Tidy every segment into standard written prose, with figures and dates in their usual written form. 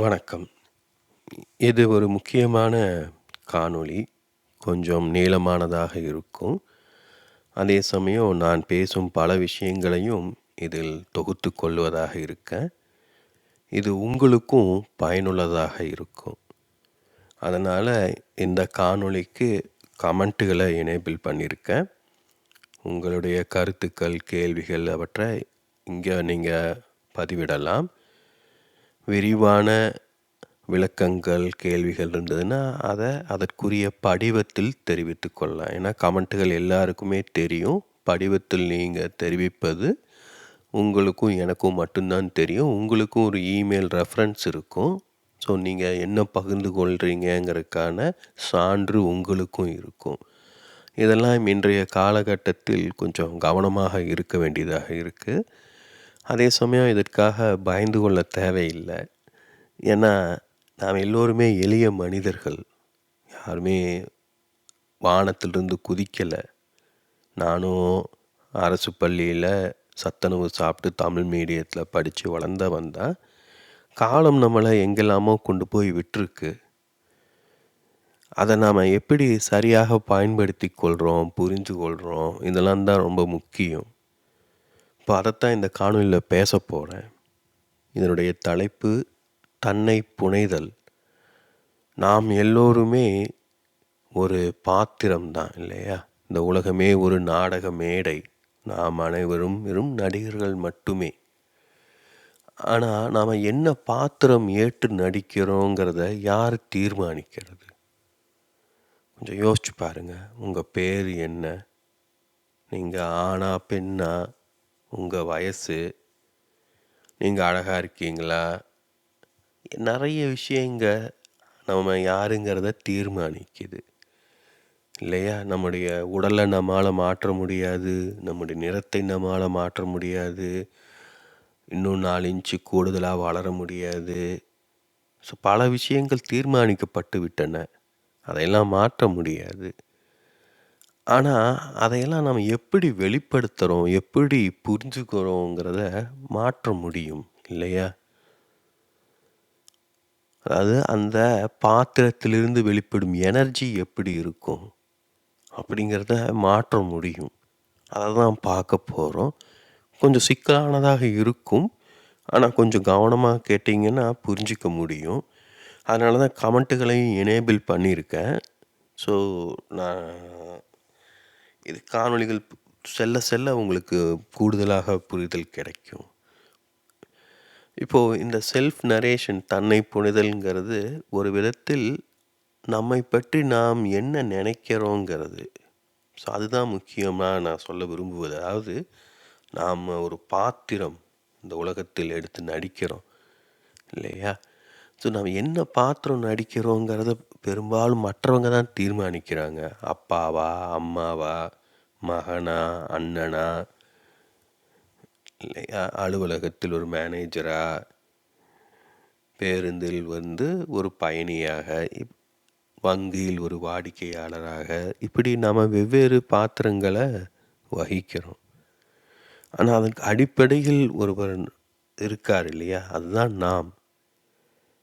வணக்கம். இது ஒரு முக்கியமான காணொளி. கொஞ்சம் நீளமானதாக இருக்கும். அதே சமயம் நான் பேசும் பல விஷயங்களையும் இதில் தொகுத்துக் கொள்வதாக இருக்கேன். இது உங்களுக்கும் பயனுள்ளதாக இருக்கும். அதனால இந்த காணொளிக்கு கமெண்ட்டுகளை எனேபிள் பண்ணியிருக்கேன். உங்களுடைய கருத்துக்கள், கேள்விகள் அவற்றை இங்கே நீங்கள் பதிவிடலாம். விரிவான விளக்கங்கள், கேள்விகள் இருந்ததுன்னா அதற்குரிய படிவத்தில் தெரிவித்து கொள்ளலாம். ஏன்னா கமெண்ட்டுகள் எல்லாருக்குமே தெரியும். படிவத்தில் நீங்கள் தெரிவிப்பது உங்களுக்கும் எனக்கும் மட்டும்தான் தெரியும். உங்களுக்கும் ஒரு இமெயில் ரெஃபரன்ஸ் இருக்கும். ஸோ நீங்கள் என்ன பகிர்ந்து கொள்கிறீங்கங்கிறதுக்கான சான்று உங்களுக்கும் இருக்கும். இதெல்லாம் இன்றைய காலகட்டத்தில் கொஞ்சம் கவனமாக இருக்க வேண்டியதாக இருக்குது. அதே சமயம் இதற்காக பயந்து கொள்ள தேவையில்லை. ஏன்னா நாம் எல்லோருமே எளிய மனிதர்கள். யாருமே வானத்திலிருந்து குதிக்கலை. நானும் அரசு பள்ளியில் சத்துணவு சாப்பிட்டு தமிழ் மீடியத்தில் படித்து வளர்ந்தவன் தான். காலம் நம்மளை எங்கெல்லாமோ கொண்டு போய் விட்டுருக்கு. அதை நாம் எப்படி சரியாக பயன்படுத்தி கொள்கிறோம், புரிஞ்சு கொள்கிறோம், இதெல்லாம் தான் ரொம்ப முக்கியம். இப்போ அதைத்தான் இந்த காணொலியில் பேச போகிறேன். இதனுடைய தலைப்பு தன்னை புனைதல். நாம் எல்லோருமே ஒரு பாத்திரம்தான் இல்லையா? இந்த உலகமே ஒரு நாடக மேடை. நாம் அனைவரும் வெறும் நடிகர்கள் மட்டுமே. ஆனால் நாம் என்ன பாத்திரம் ஏற்று நடிக்கிறோங்கிறத யார் தீர்மானிக்கிறது? கொஞ்சம் யோசிச்சு பாருங்கள். உங்கள் பேர் என்ன? நீங்கள் ஆணா பெண்ணா? உங்கள் வயசு? நீங்கள் அழகாக இருக்கீங்களா? நிறைய விஷயங்க நம்ம யாருங்கிறத தீர்மானிக்குது இல்லையா? நம்முடைய உடலை நம்மால் மாற்ற முடியாது. நம்முடைய நிறத்தை நம்மால் மாற்ற முடியாது. இன்னும் 4 இன்ச்சு கூடுதலாக வளர முடியாது. ஸோ பல விஷயங்கள் தீர்மானிக்கப்பட்டு விட்டன. அதையெல்லாம் மாற்ற முடியாது. ஆனால் அதையெல்லாம் நம்ம எப்படி வெளிப்படுத்துகிறோம், எப்படி புரிஞ்சுக்கிறோங்கிறத மாற்ற முடியும் இல்லையா? அதாவது அந்த பாத்திரத்திலிருந்து வெளிப்படும் எனர்ஜி எப்படி இருக்கும் அப்படிங்கிறத மாற்ற முடியும். அதை தான் பார்க்க போகிறோம். கொஞ்சம் சிக்கலானதாக இருக்கும். ஆனால் கொஞ்சம் கவனமாக கேட்டிங்கன்னா புரிஞ்சிக்க முடியும். அதனால தான் கமெண்ட்டுகளையும் எனேபிள் பண்ணியிருக்கேன். ஸோ நான் இது காணொளிகள் செல்ல செல்ல உங்களுக்கு கூடுதலாக புரிதல் கிடைக்கும். இப்போது இந்த செல்ஃப் நரேஷன், தன்னை புனிதல்ங்கிறது ஒரு விதத்தில் நம்மை பற்றி நாம் என்ன நினைக்கிறோங்கிறது. ஸோ அதுதான் முக்கியமாக நான் சொல்ல விரும்புவது. அதாவது நாம் ஒரு பாத்திரம் இந்த உலகத்தில் எடுத்து நடிக்கிறோம் இல்லையா? ஸோ நாம் என்ன பாத்திரம் நடிக்கிறோங்கிறத பெரும்பாலும் மற்றவங்க தான் தீர்மானிக்கிறாங்க. அப்பாவா, அம்மாவா, மகனா, அண்ணனா, இல்லையா? அலுவலகத்தில் ஒரு மேனேஜரா, பேருந்தில் ஒரு பயணியாக, வங்கியில் ஒரு வாடிக்கையாளராக, இப்படி நாம் வெவ்வேறு பாத்திரங்களை வகிக்கிறோம். ஆனால் அதற்கு அடிப்படையில் ஒருவர் இருக்கார் இல்லையா? அதுதான் நாம்.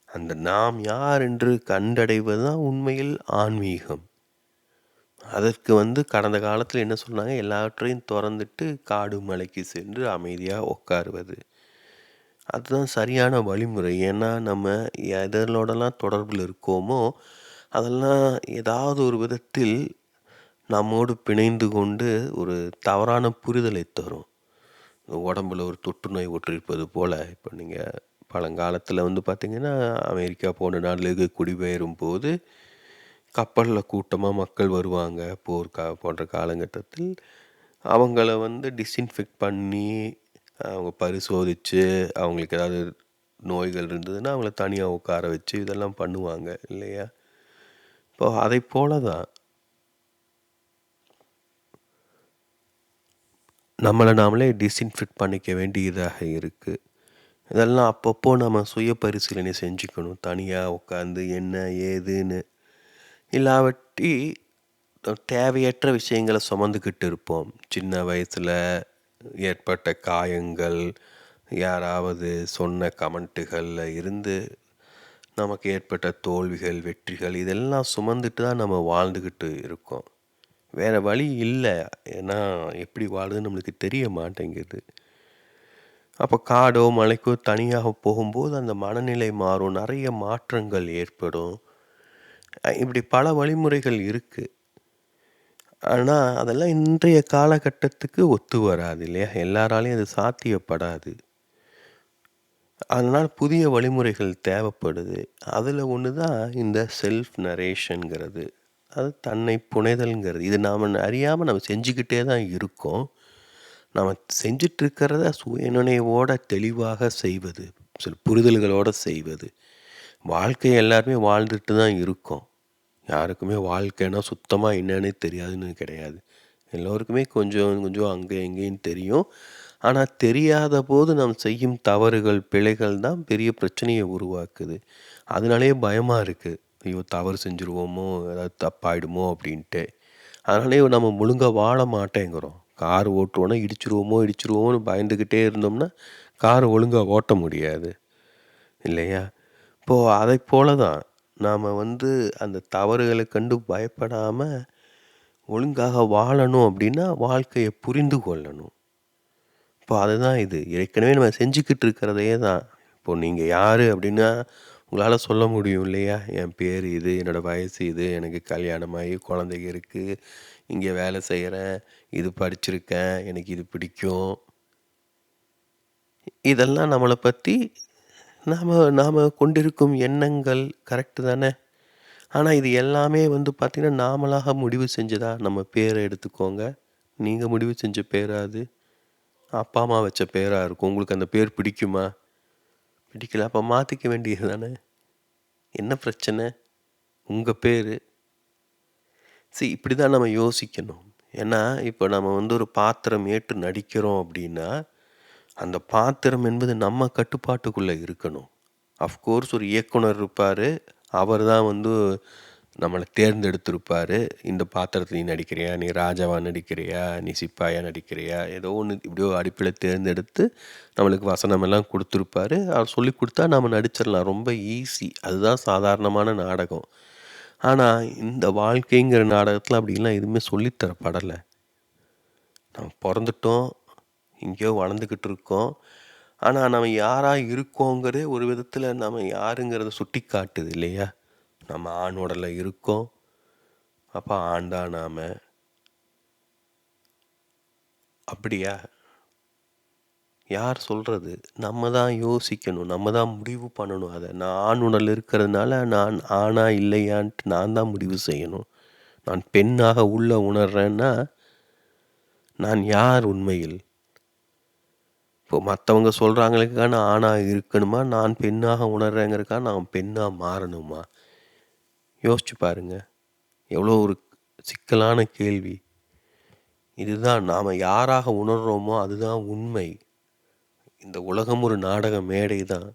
அந்த நாம் யார் என்று கண்டடைவது தான் உண்மையில் ஆன்மீகம். அதற்கு கடந்த காலத்தில் என்ன சொன்னாங்க? எல்லாவற்றையும் திறந்துட்டு காடு மலைக்கு சென்று அமைதியாக உட்காருவது. அதுதான் சரியான வழிமுறை. ஏன்னா நம்ம எதனோடலாம் தொடர்பில் இருக்கோமோ அதெல்லாம் ஏதாவது ஒரு விதத்தில் நம்மோடு பிணைந்து கொண்டு ஒரு தவறான புரிதலை தரும். உடம்பில் ஒரு தொற்று நோய் ஒற்றிருப்பது போல். இப்போ நீங்கள் பழங்காலத்தில் பார்த்திங்கன்னா, அமெரிக்கா போன்ற நாடுகளுக்கு குடிபெயரும் போது கப்பலில் கூட்டமாக மக்கள் வருவாங்க. போன்ற காலகட்டத்தில் அவங்கள டிஸ்இன்ஃபெக்ட் பண்ணி அவங்க பரிசோதித்து அவங்களுக்கு ஏதாவது நோய்கள் இருந்ததுன்னா அவங்கள தனியாக உட்கார வச்சு இதெல்லாம் பண்ணுவாங்க இல்லையா? இப்போ அதை போல தான் நம்மளை நாமளே டிஸ்இன்ஃபெக்ட் பண்ணிக்க வேண்டியதாக இருக்குது. இதெல்லாம் அப்பப்போ நம்ம சுய பரிசீலனை செஞ்சுக்கணும். தனியாக உட்காந்து என்ன ஏதுன்னு. இல்லாவட்டி தேவையற்ற விஷயங்களை சுமந்துக்கிட்டு இருப்போம். சின்ன வயசில் ஏற்பட்ட காயங்கள், யாராவது சொன்ன கமெண்ட்டுகளில் இருந்து நமக்கு ஏற்பட்ட தோல்விகள், வெற்றிகள் இதெல்லாம் சுமந்துட்டு தான் நம்ம வாழ்ந்துக்கிட்டு இருக்கோம். வேற வழி இல்ல. ஏன்னா எப்படி வாழுதுன்னு நம்மளுக்கு தெரிய மாட்டேங்குது. அப்ப காடோ, மலைக்கோ தனியாக போகும்போது அந்த மனநிலை மாறும். நெறைய மாற்றங்கள் ஏற்படும். இப்படி பல வழிமுறைகள் இருக்கு. ஆனா, அதெல்லாம் இன்றைய காலகட்டத்துக்கு ஒத்து வராது இல்லையா? எல்லாராலயும் அது சாத்தியப்படாது. அதனால புதிய வழிமுறைகள் தேவைப்படுது. அதுல ஒண்ணு தான் இந்த செல்ஃப் நரேஷன்ங்கிறது. அது தன்னை புனைதல்ங்கிறது. இது நாம அறியாம நம்ம செஞ்சுக்கிட்டே தான் இருக்கோம். நாம செஞ்சுட்டு இருக்கிறத சுயநினைவோட தெளிவாக செய்வது. சில புரிதல்களோட செய்வது. வாழ்க்கைய எல்லாருமே வாழ்ந்துட்டு தான் இருக்கோம். யாருக்குமே வாழ்க்கைன்னா சுத்தமா என்னன்னே தெரியாதுன்னு கிடையாது. எல்லோருக்குமே கொஞ்சம் கொஞ்சம் அங்க இங்கேயும் தெரியும். ஆனா தெரியாதபோது நாம் செய்யும் தவறுகள், பிழைகள் தான் பெரிய பிரச்சனைய உருவாக்குது. அதனாலேயே பயமா இருக்கு. ஐயோ! தவறு செஞ்சுருவோமோ! ஏதாவது தப்பாயிடுமோ! அப்டின்ட்டு. அதனாலேயே நம்ம ஒழுங்கா வாழ மாட்டேங்கிறோம். கார் ஓட்டுவோம்னா இடிச்சுருவோமோன்னு பயந்துகிட்டே இருந்தோம்னா, கார ஒழுங்கா ஓட்ட முடியாது. இல்லையா? இப்போ அதைப் போல தான். நாம அந்த தவறுகள கண்டு பயப்படாம, ஒழுங்காக வாழணும் அப்டின்னா, வாழ்க்கைய புரிந்து கொள்ளணும். இப்போ அதுதான் இது. ஏற்கனவே நம்ம செஞ்சுக்கிட்டு இருக்கிறதையே தான். இப்போ நீங்க யாரு அப்டின்னா, உங்களால சொல்ல முடியும் இல்லையா? என் பேரு இது, என்னோட வயசு இது, எனக்கு கல்யாணமாகி குழந்தைங்க இருக்கு, இங்க வேலை செய்றேன், இது படிச்சிருக்கேன், எனக்கு இது பிடிக்கும். இதெல்லாம் நம்மள பத்தி நாம நாம கொண்டிருக்கும் எண்ணங்கள் கரெக்ட்டு தானே? ஆனா இது எல்லாமே பார்த்தீங்கன்னா, நாமளாக முடிவு செஞ்சதா? நம்ம பேர எடுத்துக்கோங்க. நீங்க முடிவு செஞ்ச பேரா அது? அப்பா, அம்மா வச்ச பேரா இருக்கும். உங்களுக்கு அந்த பேர் பிடிக்குமா? பிடிக்கல. அப்ப மாத்திக்க வேண்டியது தானே! என்ன பிரச்சனை? உங்க பேரு. இப்படி தான் நம்ம யோசிக்கணும். ஏன்னா, இப்ப நம்ம ஒரு பாத்திரம் ஏற்று நடிக்கிறோம் அப்படின்னா, அந்த பாத்திரம் என்பது நம்ம கட்டுப்பாட்டுக்குள்ள இருக்கணும். அஃப்கோர்ஸ் ஒரு இயக்குனர் இருப்பாரு. அவர் தான் நம்மள தேர்ந்தெடுத்திருப்பாரு. இந்த பாத்திரத்துல நீ நடிக்கிறியா? நீ ராஜாவா நடிக்கிறியா? நீ சிப்பாயா நடிக்கிறியா? ஏதோ ஒண்ணு இப்படியோ அடிப்படையில தேர்ந்தெடுத்து நம்மளுக்கு வசனமெல்லாம் குடுத்துருப்பாரு. அவர் சொல்லிக் குடுத்தா நாம நடிச்சிடலாம். ரொம்ப ஈஸி. அதுதான் சாதாரணமான நாடகம். ஆனா, இந்த வாழ்க்கைங்கிற நாடகத்துல அப்படிலாம் எதுவுமே சொல்லித் தரப்படல. நம்ம பொறந்துட்டோம். எங்கேயோ வளர்ந்துக்கிட்டு இருக்கோம். ஆனா, நம்ம யாரா இருக்கோங்கிறதே ஒரு விதத்துல நம்ம யாருங்கிறத சுட்டிக்காட்டுது இல்லையா? நம்ம ஆண் உடல்ல இருக்கோம். அப்ப ஆண் தான் நாம. அப்படியா? யார் சொல்றது? நம்ம தான் யோசிக்கணும். நம்ம தான் முடிவு பண்ணணும் அத. நான் ஆண் உடல்ல இருக்கிறதுனால நான் ஆணா இல்லையான்ட்டு நான் தான் முடிவு செய்யணும். நான் பெண்ணாக உள்ள உணர்றேன்னா, நான் யார் உண்மையில்? இப்போ மத்தவங்க சொல்றாங்களுக்காக நான் ஆணா இருக்கணுமா? நான் பெண்ணாக உணர்றேங்கிறதுக்காக நான் பெண்ணா மாறணுமா? யோசிச்சு பாருங்க. எவ்வளோ ஒரு சிக்கலான கேள்வி. இதுதான் நாம யாராக உணர்றோமோ அதுதான் உண்மை. இந்த உலகம் ஒரு நாடக மேடை தான்.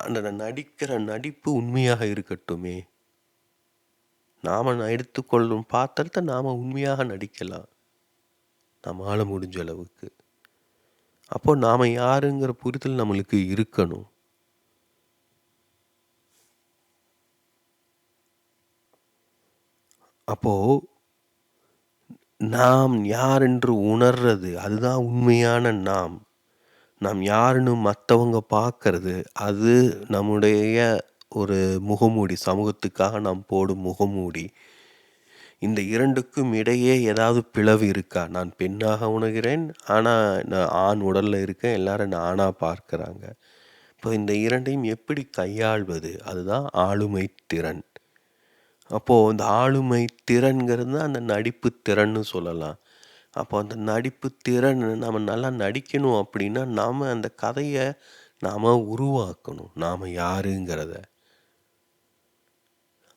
அந்த நடிக்கிற நடிப்பு உண்மையாக இருக்கட்டுமே! நாம எடுத்துக்கொள்ளும் பாத்திரத்த நாம உண்மையாக நடிக்கலாம். நம்மால முடிஞ்ச அளவுக்கு. அப்போ நாம யாருங்கிற புரிதல் நம்மளுக்கு இருக்கணும். அப்போ நாம் யார் என்று உணர்றது, அதுதான் உண்மையான நாம். நாம் யாருன்னு மத்தவங்க பார்க்கறது, அது நம்முடைய ஒரு முகமூடி. சமூகத்துக்காக நாம் போடும் முகமூடி. இந்த 2க்கும் இடையே ஏதாவது பிளவு இருக்கா? நான் பெண்ணாக உணர்கிறேன். ஆனா, நான் ஆண் உடல்ல இருக்கேன். எல்லாரும் என்ன ஆணா பார்க்கிறாங்க. இப்போ இந்த 2யும் எப்படி கையாள்வது? அதுதான் ஆளுமை திறன். அப்போ இந்த ஆளுமை திறன்கிறது தான் அந்த நடிப்பு திறன்னு சொல்லலாம். அப்போ அந்த நடிப்பு திறன் நம்ம நல்லா நடிக்கணும் அப்படின்னா, நாம அந்த கதைய நாம உருவாக்கணும். நாம யாருங்கிறத.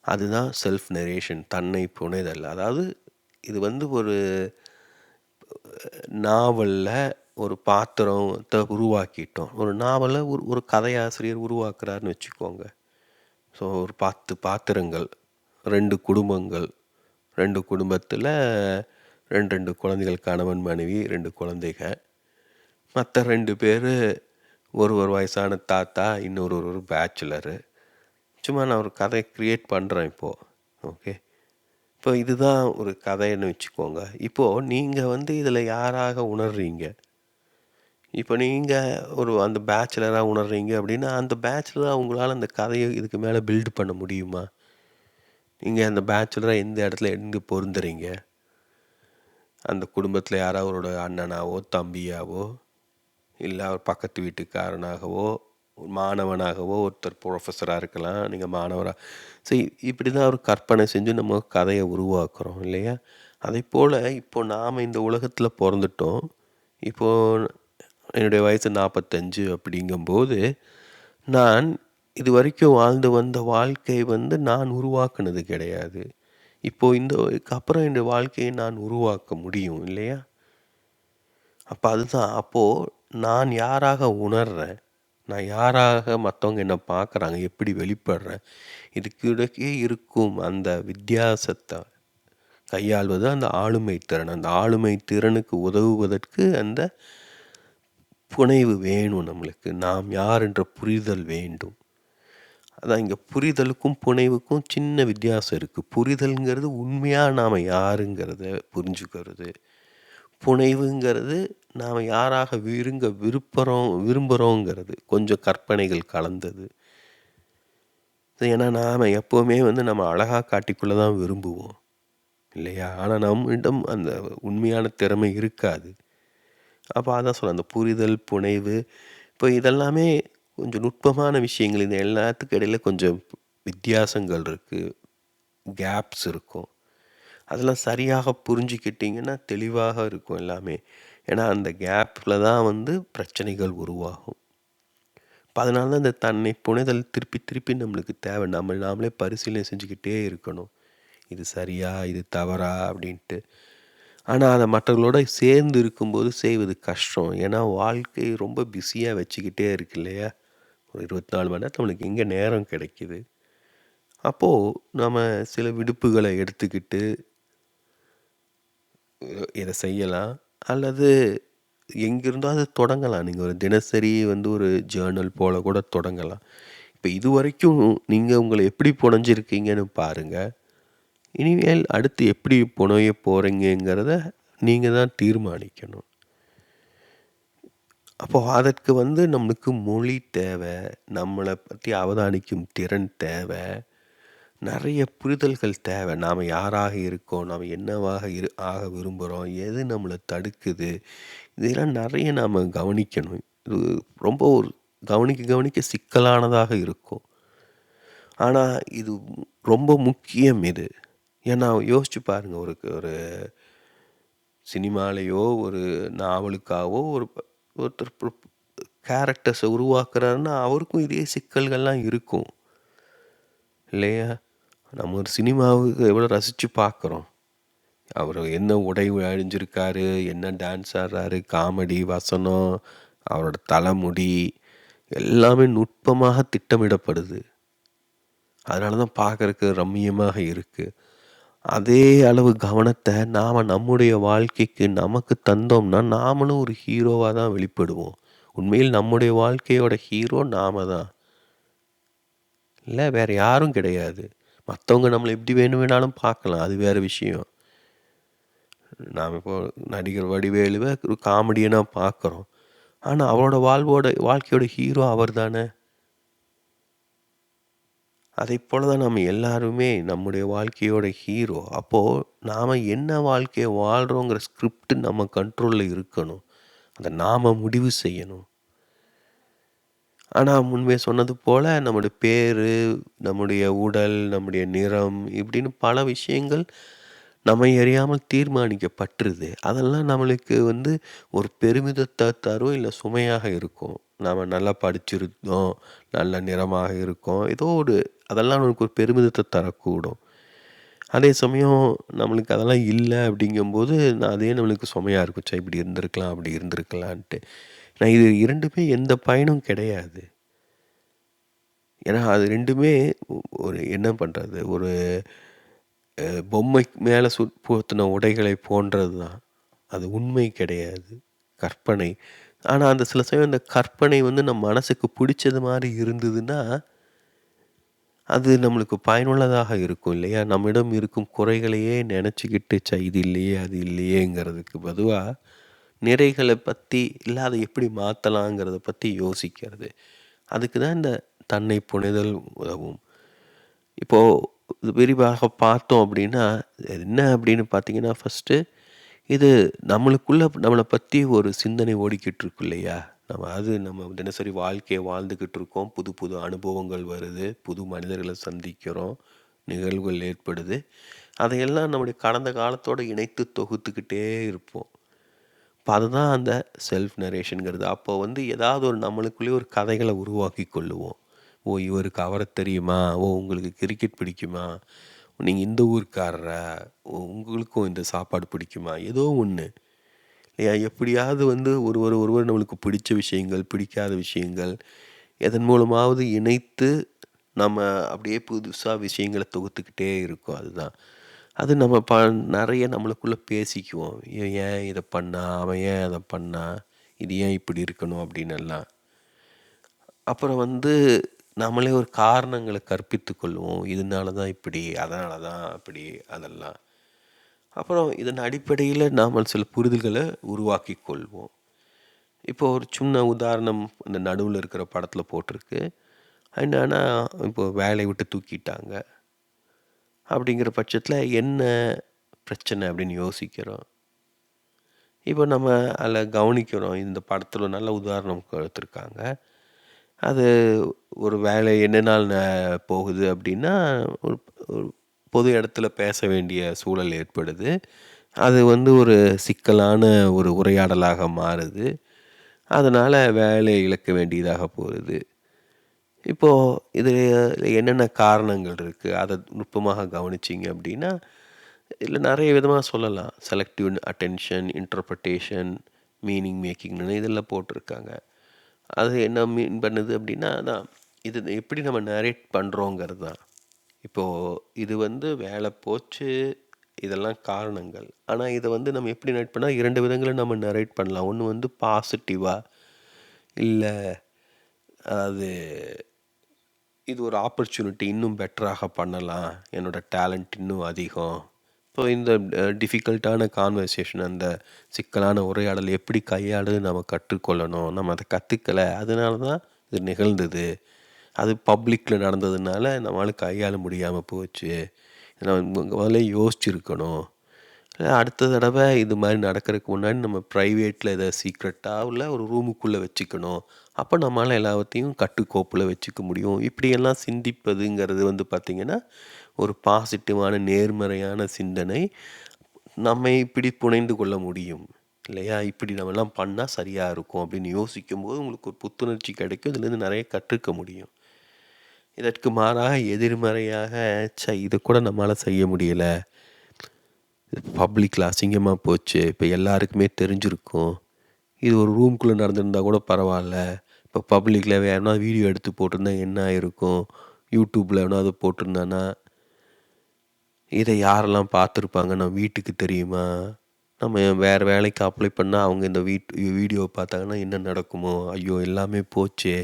அதுதான் செல்ஃப் நரேஷன். தன்னை புனைதல். அதாவது இது ஒரு நாவல்ல ஒரு பாத்திரத்த உருவாக்கிட்டோம். ஒரு நாவல ஒரு ஒரு கதையாசிரியர் உருவாக்குறாருன்னு வச்சுக்கோங்க. ஸோ ஒரு 10 பாத்திரங்கள், 2 குடும்பங்கள். 2 குடும்பத்தில 2, 2 குழந்தைகள். கணவன், மனைவி, 2 குழந்தைக. மத்த 2 பேரு ஒரு ஒரு வயசான தாத்தா, இன்னொரு ஒரு பேச்சுலரு. சும்மா நான் ஒரு கதை கிரியேட் பண்ணுறேன் இப்போது. ஓகே. இப்போ இதுதான் ஒரு கதைன்னு வச்சுக்கோங்க. இப்போது நீங்கள் வந்து இதில் யாராக உணர்றீங்க? இப்போ நீங்கள் ஒரு அந்த பேச்சுலராக உணர்றீங்க அப்படின்னா, அந்த பேச்சுலராக உங்களால் அந்த கதையை இதுக்கு மேலே பில்டு பண்ண முடியுமா? நீங்கள் அந்த பேச்சுலராக எந்த இடத்துல எங்கே பொருந்துறீங்க? அந்த குடும்பத்தில் யாராவது ஒரு அண்ணனாவோ தம்பியாவோ இல்லை அவர் பக்கத்து வீட்டுக்காரனாகவோ மாணவனாகவோ ஒருத்தர் ப்ரொஃபஸராக இருக்கலாம், நீங்கள் மாணவராக. சரி, இப்படி தான் ஒரு கற்பனை செஞ்சு நம்ம கதையை உருவாக்குறோம் இல்லையா? அதே போல் இப்போ நாம் இந்த உலகத்தில் பிறந்துட்டோம். இப்போது என்னுடைய வயசு 45 அப்படிங்கும்போது, நான் இது வரைக்கும் வாழ்ந்து வந்த வாழ்க்கை வந்து நான் உருவாக்குனது கிடையாது. இப்போது இதுக்கப்புறம் என்னுடைய வாழ்க்கையை நான் உருவாக்க முடியும் இல்லையா? அப்போ அதுதான். அப்போது நான் யாராக உணர்றேன்? நான் யாராக மற்றவங்க என்ன பார்க்குறாங்க? எப்படி வெளிப்படுறேன்? இதுக்கிடையே இருக்கும் அந்த வித்தியாசத்தை கையாள்வது அந்த ஆளுமை திறன். அந்த ஆளுமை திறனுக்கு உதவுவதற்கு அந்த புனைவு வேணும் நம்மளுக்கு. நாம் யார் என்ற புரிதல் வேண்டும். அதான் இங்கே புரிதலுக்கும் புனைவுக்கும் சின்ன வித்தியாசம் இருக்குது. புரிதல்ங்கிறது உண்மையாக நாம் யாருங்கிறத புரிஞ்சுக்கிறது. புனைவுங்கிறது நாம் யாராக விரும்புகிறோங்கிறது கொஞ்சம் கற்பனைகள் கலந்தது. ஏன்னா நாம் எப்போவுமே வந்து நம்ம அழகாக காட்டிக்கொள்ள தான் விரும்புவோம் இல்லையா? ஆனால் நம்மிடம் அந்த உண்மையான திறமை இருக்காது. அப்போ அதான் சொல்ல அந்த புரிதல் புனைவு இப்போ இதெல்லாமே கொஞ்சம் நுட்பமான விஷயங்கள். இந்த எல்லாத்துக்கு இடையில கொஞ்சம் வித்தியாசங்கள் இருக்குது, கேப்ஸ் இருக்கும். அதெல்லாம் சரியாக புரிஞ்சுக்கிட்டிங்கன்னா தெளிவாக இருக்கும் எல்லாமே. ஏன்னா அந்த கேப்பில் தான் வந்து பிரச்சனைகள் உருவாகும். இப்போ அதனால தான் இந்த தன்னை புனைதல் திருப்பி திருப்பி நம்மளுக்கு தேவை. நாமளே பரிசீலனை செஞ்சுக்கிட்டே இருக்கணும். இது சரியா, இது தவறா அப்படின்ட்டு. ஆனால் அதை மற்றவர்களோட சேர்ந்து இருக்கும்போது செய்வது கஷ்டம். ஏன்னா வாழ்க்கை ரொம்ப பிஸியாக வச்சுக்கிட்டே இருக்கு இல்லையா? ஒரு 24 மணி நேரத்தில் நம்மளுக்கு எங்கே நேரம் கிடைக்கிது? அப்போது நம்ம சில விடுப்புகளை எடுத்துக்கிட்டு இதை செய்யலாம். அல்லது எங்கிருந்தாவது தொடங்கலாம். நீங்கள் ஒரு தினசரி வந்து ஒரு ஜேர்னல் போல் கூட தொடங்கலாம். இப்போ இதுவரைக்கும் நீங்கள் உங்களை எப்படி புனைஞ்சிருக்கீங்கன்னு பாருங்கள். இனிமேல் அடுத்து எப்படி புனைய போகிறீங்கிறத நீங்கள் தான் தீர்மானிக்கணும். அப்போது அதற்கு வந்து நம்மளுக்கு மொழி தேவை, நம்மளை பற்றி அவதானிக்கும் திறன் தேவை, நிறைய புரிதல்கள் தேவை. நாம் யாராக இருக்கோம், நாம் என்னவாக ஆக விரும்புகிறோம், எது நம்மளை தடுக்குது, இதெல்லாம் நிறைய நாம் கவனிக்கணும். இது ரொம்ப ஒரு கவனிக்க சிக்கலானதாக இருக்கும். ஆனால் இது ரொம்ப முக்கியம் இது. ஏன்னா யோசிச்சு பாருங்கள், ஒரு சினிமாலேயோ ஒரு நாவலுக்காகவோ ஒருத்தர் கேரக்டர்ஸை உருவாக்குறாருன்னா அவருக்கும் இதே சிக்கல்கள்லாம் இருக்கும் இல்லையா? நம்ம ஒரு சினிமாவுக்கு எவ்வளோ ரசித்து பார்க்குறோம். அவர் என்ன உடை அணிஞ்சிருக்காரு, என்ன டான்ஸ் ஆடுறாரு, காமெடி வசனம், அவரோட தலைமுடி எல்லாமே நுட்பமாக திட்டமிடப்படுது. அதனால தான் பார்க்குறக்கு ரம்மியமாக இருக்குது. அதே அளவு கவனத்தை நாம் நம்முடைய வாழ்க்கைக்கு நமக்கு தந்தோம்னா நாமளும் ஒரு ஹீரோவாக தான் வெளிப்படுவோம். உண்மையில் நம்முடைய வாழ்க்கையோட ஹீரோ நாம தான், இல்லை வேறு யாரும் கிடையாது. மற்றவங்க நம்மளை எப்படி வேணாலும் பார்க்கலாம், அது வேறு விஷயம். நாம் இப்போ நடிகர் வடிவேலுவை ஒரு காமெடியனாக பார்க்குறோம். ஆனால் அவரோட வாழ்க்கையோட ஹீரோ அவர் தானே. அதை போல தான் நம்ம எல்லாருமே நம்முடைய வாழ்க்கையோட ஹீரோ. அப்போது நாம் என்ன வாழ்க்கையை வாழ்கிறோங்கிற ஸ்கிரிப்ட் நம்ம கண்ட்ரோலில் இருக்கணும். அதை நாம் முடிவு செய்யணும். ஆனால் முன்பே சொன்னது போல் நம்முடைய பேர், நம்முடைய உடல், நம்முடைய நிறம் இப்படின்னு பல விஷயங்கள் நம்மை அறியாமல் தீர்மானிக்கப்பட்டுருது. அதெல்லாம் நம்மளுக்கு வந்து ஒரு பெருமிதத்தை தரும், இல்லை சுமையாக இருக்கும். நாம் நல்லா படிச்சிருந்தோம், நல்ல நிறமாக இருக்கோம், ஏதோ அதெல்லாம் நம்மளுக்கு ஒரு பெருமிதத்தை தரக்கூடும். அதே சமயம் நம்மளுக்கு அதெல்லாம் இல்லை அப்படிங்கும்போது அதே நம்மளுக்கு சுமையாக இருக்கும். சரி, இப்படி இருந்திருக்கலாம், அப்படி இருந்திருக்கலான்ட்டு. நான் இது 2மே எந்த பயனும் கிடையாது. ஏன்னா அது 2மே ஒரு என்ன பண்ணுறது, ஒரு பொம்மைக்கு மேலே போர்த்தின உடைகளை போன்றது தான். அது உண்மை கிடையாது, கற்பனை. ஆனால் அந்த சில சமயம் அந்த கற்பனை வந்து நம்ம மனசுக்கு பிடிச்சது மாதிரி இருந்ததுன்னா அது நம்மளுக்கு பயனுள்ளதாக இருக்கும் இல்லையா? நம்மிடம் இருக்கும் குறைகளையே நெனச்சுக்கிட்டு, இது இல்லையே, அது இல்லையேங்கிறதுக்கு பதுவா, நிறைகள பத்தி, இல்ல அத எப்படி மாத்தலாங்கிறத பத்தி யோசிக்கிறது. அதுக்கு தான் இந்த தன்னை புனைதல் உதவும். இப்போ இது விரிவாக பார்த்தோம் அப்படின்னா, என்ன அப்படின்னு பார்த்தீங்கன்னா, ஃபர்ஸ்ட்டு இது நம்மளுக்குள்ள நம்மள பத்தி ஒரு சிந்தனை ஓடிக்கிட்டு இருக்கு இல்லையா? நம்ம தினசரி வாழ்க்கைய வாழ்ந்துகிட்டு இருக்கோம். புது புது அனுபவங்கள் வருது. புது மனிதர்கள சந்திக்கிறோம். நிகழ்வுகள் ஏற்படுது. அதையெல்லாம் நம்முடைய கடந்த காலத்தோட இணைத்து தொகுத்துக்கிட்டே இருப்போம். இப்ப அதுதான் அந்த செல்ஃப் நரேஷன்ங்கிறது. அப்போ வந்து ஏதாவது ஒரு நம்மளுக்குள்ளேயே ஒரு கதைகள உருவாக்கிக் கொள்ளுவோம். ஓ! இவருக்கு அவர தெரியுமா? ஓ! உங்களுக்கு கிரிக்கெட் பிடிக்குமா? நீங்க இந்த ஊர்க்காரரா? ஓ! உங்களுக்கும் இந்த சாப்பாடு பிடிக்குமா? ஏதோ ஒண்ணு. எப்படியாவது வந்து ஒருவர் நம்மளுக்கு பிடிச்ச விஷயங்கள், பிடிக்காத விஷயங்கள், எதன் மூலமாவது இணைத்து நம்ம அப்படியே புதுசா விஷயங்கள தொகுத்துக்கிட்டே இருக்கோம். அதுதான். அது நம்ம நெறைய நம்மளுக்குள்ள பேசிக்குவோம். இவன் ஏன் இத பண்ணான்? அவன் ஏன் அத பண்ணான்? இது ஏன் இப்படி இருக்கணும்? அப்படின்னெல்லாம். அப்புறம் வந்து நம்மளே ஒரு காரணங்கள கற்பித்துக் கொள்வோம். இதனால தான் இப்படி, அதனால தான் அப்படி, அதெல்லாம். அப்புறம் இதன் அடிப்படையில நாம சில புரிதல்கள உருவாக்கிக் கொள்வோம். இப்போ ஒரு சின்ன உதாரணம் இந்த நடுவுல இருக்கிற படத்துல போட்டிருக்கு. என்னன்னா, இப்போ வேலைய விட்டு தூக்கிட்டாங்க. அப்படிங்கிற பட்சத்துல என்ன பிரச்சனை அப்படின்னு யோசிக்கிறோம். இப்போ நம்ம அதில கவனிக்கிறோம். இந்த படத்துல நல்ல உதாரணம் எடுத்திருக்காங்க. அது ஒரு வேலை என்ன நாள் போகுது அப்படின்னா, ஒரு ஒரு பொது இடத்துல பேச வேண்டிய சூழல் ஏற்படுது. அது வந்து ஒரு சிக்கலான ஒரு உரையாடலாக மாறுது. அதனால வேலைய இழக்க வேண்டியதாக போகுது. இப்போ இதுல என்னென்ன காரணங்கள் இருக்கு? அத நுட்பமாக கவனிச்சீங்க அப்படின்னா, இதுல நெறைய விதமா சொல்லலாம். செலக்டிவ் அட்டென்ஷன், இன்டர்பிரட்டேஷன், மீனிங் மேக்கிங்ன்னு இதில போட்டிருக்காங்க. அது என்ன மீன் பண்ணுது அப்படின்னா, அதான் இது எப்படி நம்ம நரேட் பண்றோங்கிறது தான். இப்போ இது வந்து வேலை போச்சு, இதெல்லாம் காரணங்கள். ஆனா இத வந்து நம்ம எப்படி நரேட் பண்ணா 2 விதங்கள்ல நம்ம நரேட் பண்ணலாம். ஒண்ணு வந்து பாசிட்டிவா, இல்ல அது இது ஒரு ஆப்பர்ச்சுனிட்டி இன்னும் பெட்டராக பண்ணலாம். என்னோட டேலண்ட் இன்னும் அதிகம். இப்போ இந்த டிஃபிகல்ட்டான கான்வர்சேஷன் அந்த சிக்கலான உரையாடல் எப்படி கையாளுறது நம்ம கற்றுக்கொள்ளணும். நம்ம அத கத்துக்கல. அதனால தான் இது நிகழ்ந்தது. அது பப்ளிக்ல நடந்ததுனால நம்மால கையாள முடியாம போச்சு. நம்ம முதல்ல யோசிச்சிருக்கணும். அடுத்த தடவ இது மாரி நடக்கிறதுக்கு முன்னாடி நம்ம பிரைவேட்ல இத சீக்ரெட்டா உள்ள ஒரு ரூமுக்குள்ள வச்சுக்கணும். அப்ப நம்மால எல்லாத்தையும் கட்டுக்கோப்புல வச்சுக்க முடியும். இப்படியெல்லாம் சிந்திப்பதுங்கிறது வந்து பார்த்தீங்கன்னா, ஒரு பாசிட்டிவான நேர்மறையான சிந்தனை. நம்மை இப்படி புனைந்து கொள்ள முடியும். இல்லையா? இப்படி நம்மலாம் பண்ணா சரியா இருக்கும் அப்படின்னு யோசிக்கும்போது உங்களுக்கு ஒரு புத்துணர்ச்சி கிடைக்கும். இதுலேருந்து நெறைய கற்றுக்க முடியும். இதற்கு மாறாக எதிர்மறையாக, இத கூட நம்மால செய்ய முடியல. பப்ளிக்ல அசிங்கமா போச்சு. இப்ப எல்லாருக்குமே தெரிஞ்சிருக்கும். இது ஒரு ரூம்குள்ள நடந்திருந்தா கூட பரவால்ல. இப்ப பப்ளிக்ல யாருனா வீடியோ எடுத்து போட்டிருந்தா என்ன ஆயிருக்கும்? YouTubeல எவனாவது போட்டிருந்தானா, இத யாரெல்லாம் பார்த்துருப்பாங்க? நம்ம வீட்டுக்கு தெரியுமா? நம்ம வேற வேலைக்கு அப்ளை பண்ணா அவங்க இந்த வீடியோவ பார்த்தாங்கன்னா என்ன நடக்குமோ? ஐயோ! எல்லாமே போச்சே!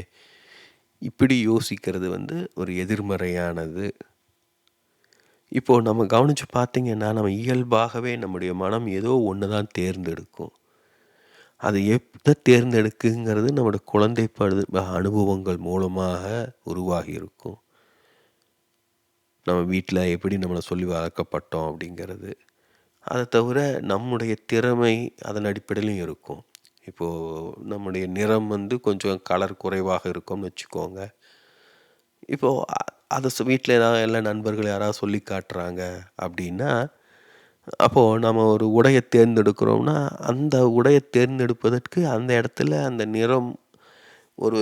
இப்படி யோசிக்கிறது வந்து ஒரு எதிர்மறையானது. இப்போ நம்ம கவனிச்சு பார்த்தீங்கன்னா, நம்ம இயல்பாகவே நம்முடைய மனம் ஏதோ ஒண்ணு தான் தேர்ந்தெடுக்கும். அது எத தேர்ந்தெடுக்குங்கிறது நம்மோட குழந்தை அனுபவங்கள் மூலமாக உருவாகி இருக்கும். நம்ம வீட்ல எப்படி நம்மள சொல்லி வளர்க்கப்பட்டோம் அப்படிங்கிறது. அத தவிர நம்முடைய திறமை அதன் அடிப்படையிலும் இருக்கும். இப்போ நம்முடைய நிறம் வந்து கொஞ்சம் கலர் குறைவாக இருக்கும்னு வச்சுக்கோங்க. இப்போ அ அத வீட்ல ஏதாவது எல்லா நண்பர்கள் யாராவது சொல்லி காட்டுறாங்க அப்படின்னா, அப்போ நம்ம ஒரு உடைய தேர்ந்தெடுக்கிறோம்னா, அந்த உடைய தேர்ந்தெடுப்பதற்கு அந்த இடத்துல அந்த நிறம் ஒரு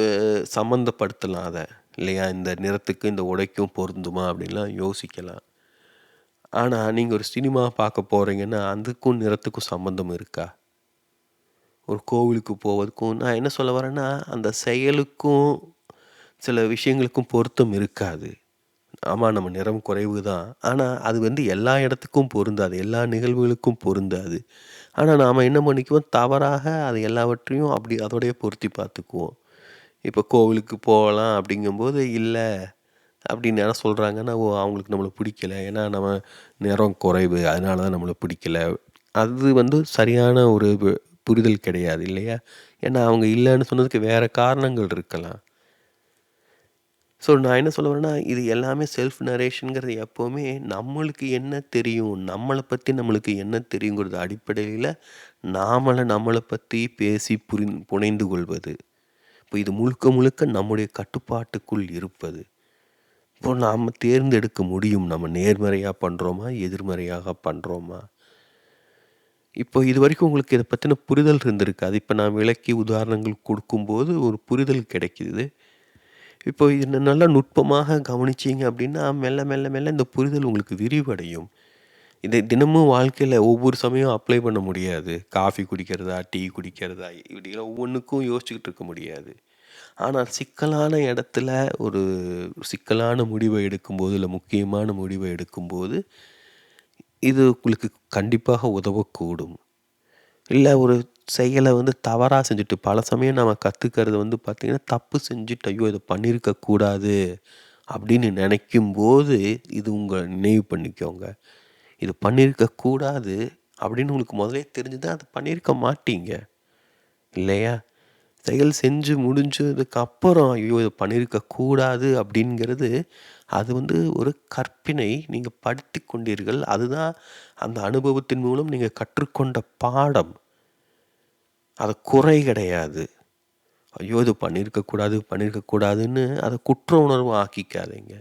சம்மந்தப்படுத்தலாம் அத. இல்லையா? இந்த நிறத்துக்கும் இந்த உடைக்கும் பொருந்துமா? அப்படின்லாம் யோசிக்கலாம். ஆனா, நீங்க ஒரு சினிமா பார்க்க போறீங்கன்னா, அதுக்கும் நிறத்துக்கும் சம்மந்தம் இருக்கா? ஒரு கோவிலுக்கு போவதுக்கும் நான் என்ன சொல்ல வரேன்னா, அந்த செயலுக்கும், சில விஷயங்களுக்கும் பொருத்தம் இருக்காது. ஆமா, நம்ம நிறம் குறைவு தான். ஆனா, அது வந்து எல்லா இடத்துக்கும் பொருந்தாது. எல்லா நிகழ்வுகளுக்கும் பொருந்தாது. ஆனா, நாம என்ன பண்ணிக்குவோம், தவறாக அது எல்லாவற்றையும் அப்படி அதோடயே பொருத்தி பார்த்துக்குவோம். இப்ப கோவிலுக்கு போகலாம் அப்படிங்கும்போது, இல்ல அப்படின்னு யாராவது சொல்கிறாங்கன்னா, ஓ அவங்களுக்கு நம்மளை பிடிக்கல, ஏன்னா நம்ம நிறம் குறைவு அதனால தான் நம்மளை பிடிக்கல. அது வந்து சரியான ஒரு புரிதல் கிடையாது இல்லையா? ஏன்னா அவங்க இல்லைன்னு சொன்னதுக்கு வேறு காரணங்கள் இருக்கலாம். ஸோ நான் என்ன சொல்ல வரேன்னா, இது எல்லாமே செல்ஃப் நரேஷன்ங்கிறது எப்போவுமே நம்மளுக்கு என்ன தெரியும், நம்மளை பற்றி நம்மளுக்கு என்ன தெரியுங்கிறது அடிப்படையில் நம்மளை பற்றி பேசி புனைந்து கொள்வது. இப்போ இது முழுக்க முழுக்க நம்முடைய கட்டுப்பாட்டுக்குள் இருப்பது. இப்போ நாம் தேர்ந்தெடுக்க முடியும், நம்ம நேர்மறையாக பண்ணுறோமா, எதிர்மறையாக பண்ணுறோமா. இப்போ இது வரைக்கும் உங்களுக்கு இதை பற்றின புரிதல் இருந்திருக்காது. இப்போ நான் விளக்கி உதாரணங்கள் கொடுக்கும்போது ஒரு புரிதல் கிடைக்கிது. இப்போ இது நல்லா நுட்பமாக கவனிச்சீங்க அப்படின்னா, மெல்ல மெல்ல மெல்ல இந்த புரிதல் உங்களுக்கு விரிவடையும். இதை தினமும் வாழ்க்கையில ஒவ்வொரு சமயம் அப்ளை பண்ண முடியாது. காஃபி குடிக்கிறதா, டீ குடிக்கிறதா, இப்படிலாம் ஒவ்வொன்றுக்கும் யோசிச்சுக்கிட்டு இருக்க முடியாது. ஆனால் சிக்கலான இடத்துல ஒரு சிக்கலான முடிவை எடுக்கும்போது, இல்லை முக்கியமான முடிவை எடுக்கும்போது, இது உங்களுக்கு கண்டிப்பாக உதவக்கூடும். இல்லை ஒரு செயலை வந்து தவறாக செஞ்சுட்டு பல சமயம் நம்ம கற்றுக்கிறது வந்து பார்த்திங்கன்னா, தப்பு செஞ்சுட்டு ஐயோ இதை பண்ணியிருக்கக்கூடாது அப்படின்னு நினைக்கும்போது, இது உங்கள் நினைவு பண்ணிக்கோங்க. இது பண்ணியிருக்கக்கூடாது அப்படின்னு உங்களுக்கு முதலே தெரிஞ்சுதான் அதை பண்ணியிருக்க மாட்டீங்க இல்லையா? செயல் செஞ்சு முடிஞ்சதுக்கப்புறம் ஐயோ இதை பண்ணியிருக்கக்கூடாது அப்படிங்கிறது, அது வந்து ஒரு கற்பினை நீங்கள் படுத்தி கொண்டீர்கள். அதுதான் அந்த அனுபவத்தின் மூலம் நீங்கள் கற்றுக்கொண்ட பாடம். அது குறை கிடையாது. ஐயோ இது பண்ணியிருக்கக்கூடாதுன்னு அதை குற்ற உணர்வு ஆக்கிக்காதீங்க.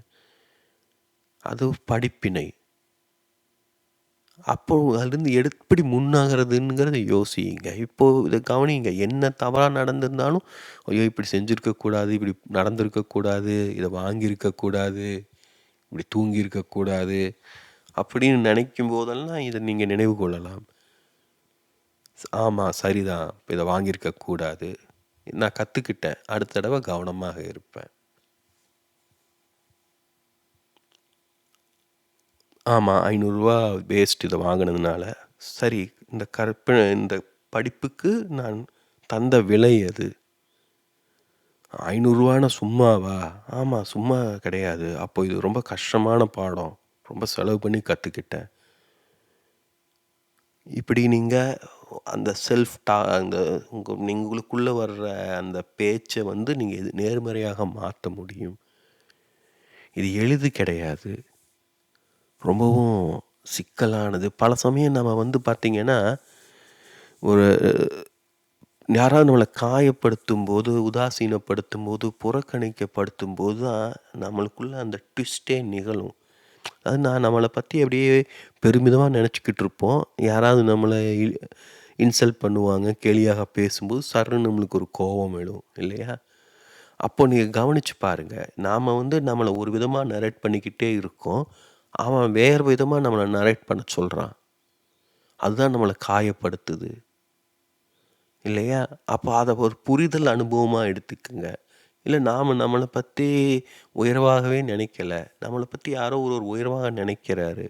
அது படிப்பினை. அப்போ அதுலேருந்து எப்படி முன்னாகிறதுங்கிறத யோசிங்க. இப்போது இதை கவனிங்க, என்ன தவறாக நடந்திருந்தாலும் ஐயோ இப்படி செஞ்சுருக்கக்கூடாது, இப்படி நடந்திருக்கக்கூடாது, இதை வாங்கியிருக்கக்கூடாது, இப்படி தூங்கியிருக்கக்கூடாது அப்படின்னு நினைக்கும் போதெல்லாம் இதை நீங்கள் நினைவு கொள்ளலாம். ஆமாம் சரிதான், இதை வாங்கியிருக்கக்கூடாது, நான் கற்றுக்கிட்டேன், அடுத்த தடவை கவனமாக இருப்பேன். ஆமாம், ரூ. 500 வேஸ்ட் இதை வாங்கினதுனால. சரி, இந்த படிப்புக்கு நான் தந்த விலை அது. ரூ. 500 சும்மாவா? ஆமாம், சும்மா கிடையாது. அப்போ இது ரொம்ப கஷ்டமான பாடம், ரொம்ப செலவு பண்ணி கற்றுக்கிட்டேன். இப்படி நீங்கள் அந்த அந்த உங்களுக்குள்ளே வர்ற அந்த பேச்சை வந்து நீங்கள் நேர்மறையாக மாற்ற முடியும். இது எளிது கிடையாது, ரொம்பவும் சிக்கலானது. பல சமயம் நம்ம வந்து பார்த்திங்கன்னா, ஒரு யாராவது நம்மளை காயப்படுத்தும் போது, உதாசீனப்படுத்தும் போது, புறக்கணிக்கப்படுத்தும் போது தான் நம்மளுக்குள்ள அந்த ட்விஸ்ட்டே நிகழும். அது நம்மளை பற்றி அப்படியே பெருமிதமாக நினச்சிக்கிட்டு இருப்போம். யாராவது நம்மளை இன்சல்ட் பண்ணுவாங்க, கேலியாக பேசும்போது சர்ன்னு நம்மளுக்கு ஒரு கோபம் எழும் இல்லையா? அப்போ நீங்கள் கவனித்து பாருங்கள், நாம் வந்து நம்மளை ஒரு விதமாக நரேட் பண்ணிக்கிட்டே இருக்கோம், அவன் வேறு விதமாக நம்மளை நரேட் பண்ண சொல்கிறான். அதுதான் நம்மளை காயப்படுத்துது இல்லையா? அப்போ அதை ஒரு புரிதல் அனுபவமாக எடுத்துக்குங்க. இல்லை நம்மளை பற்றி உயர்வாகவே நினைக்கல, நம்மளை பற்றி யாரோ ஒரு உயர்வாக நினைக்கிறாரு.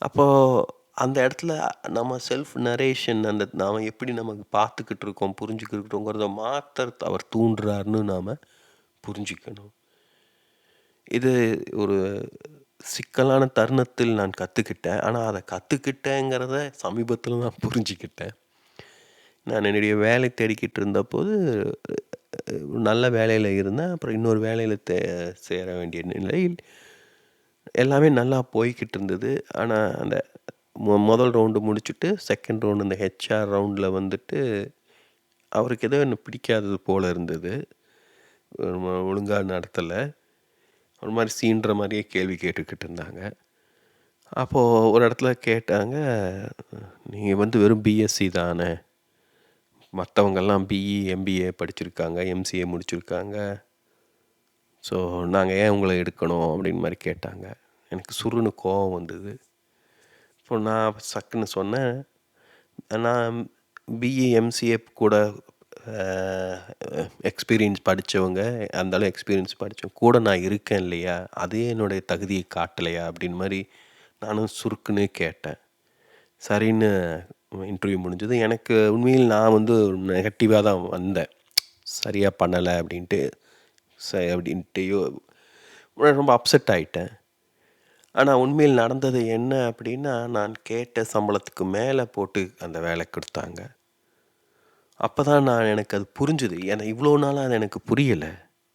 அப்போது அந்த இடத்துல நம்ம செல்ஃப் நரேஷன், அந்த நாம் எப்படி நமக்கு பார்த்துக்கிட்டு இருக்கோம், புரிஞ்சுக்கிட்டோங்கிறத மாத்திரத்தை அவர் தூண்டுறாருன்னு நாம் புரிஞ்சிக்கணும். இது ஒரு சிக்கலான தருணத்தில் நான் கற்றுக்கிட்டேன். ஆனால் அதை கற்றுக்கிட்டேங்கிறத சமீபத்தில் நான் புரிஞ்சுக்கிட்டேன். நான் என்னுடைய வேலை தேடிக்கிட்டு இருந்தபோது நல்ல வேலையில் இருந்தேன். அப்புறம் இன்னொரு வேலையில் சேர வேண்டிய நிலையில் எல்லாமே நல்லா போய்கிட்டு இருந்தது. ஆனால் அந்த முதல் ரவுண்டு முடிச்சுட்டு செகண்ட் ரவுண்டு இந்த ஹெச்ஆர் ரவுண்டில் வந்துட்டு அவருக்கு ஏதோ என்ன பிடிக்காதது போல் இருந்தது, ஒழுங்காக நடத்தலை, ஒரு மாதிரி சீன்ற மாதிரியே கேள்வி கேட்டுக்கிட்டு இருந்தாங்க. அப்போது ஒரு இடத்துல கேட்டாங்க, நீங்கள் வந்து வெறும் பிஎஸ்சி தானே, மற்றவங்கெல்லாம் பிஇ எம்பிஏ படிச்சிருக்காங்க, எம்சிஏ முடிச்சிருக்காங்க, ஸோ நாங்கள் ஏன் உங்களை எடுக்கணும் அப்படின்னு மாதிரி கேட்டாங்க. எனக்கு சுருன்னு கோபம் வந்தது. இப்போ நான் சக்குன்னு சொன்னேன், நான் பிஇ எம்சிஏ கூட எக்ஸ்பீரியன்ஸ் படித்தவங்க, அந்தளவு எக்ஸ்பீரியன்ஸ் படித்தவங்க கூட நான் இருக்கேன் இல்லையா, அதே என்னுடைய தகுதியை காட்டலையா அப்படின்னு மாதிரி நானும் சுருக்குன்னு கேட்டேன். சரின்னு இன்டர்வியூ முடிஞ்சது. எனக்கு உண்மையில் நான் வந்து நெகட்டிவாக தான் வந்தேன், சரியாக பண்ணலை அப்படின்ட்டு அப்படின்ட்டு ரொம்ப அப்செட் ஆயிட்டேன். ஆனா உண்மையில் நடந்தது என்ன அப்படின்னா, நான் கேட்ட சம்பளத்துக்கு மேல போட்டு அந்த வேலை குடுத்தாங்க. அப்பதான் எனக்கு அது புரிஞ்சுது. ஏன்னா இவ்வளோ நாளா அது எனக்கு புரியல.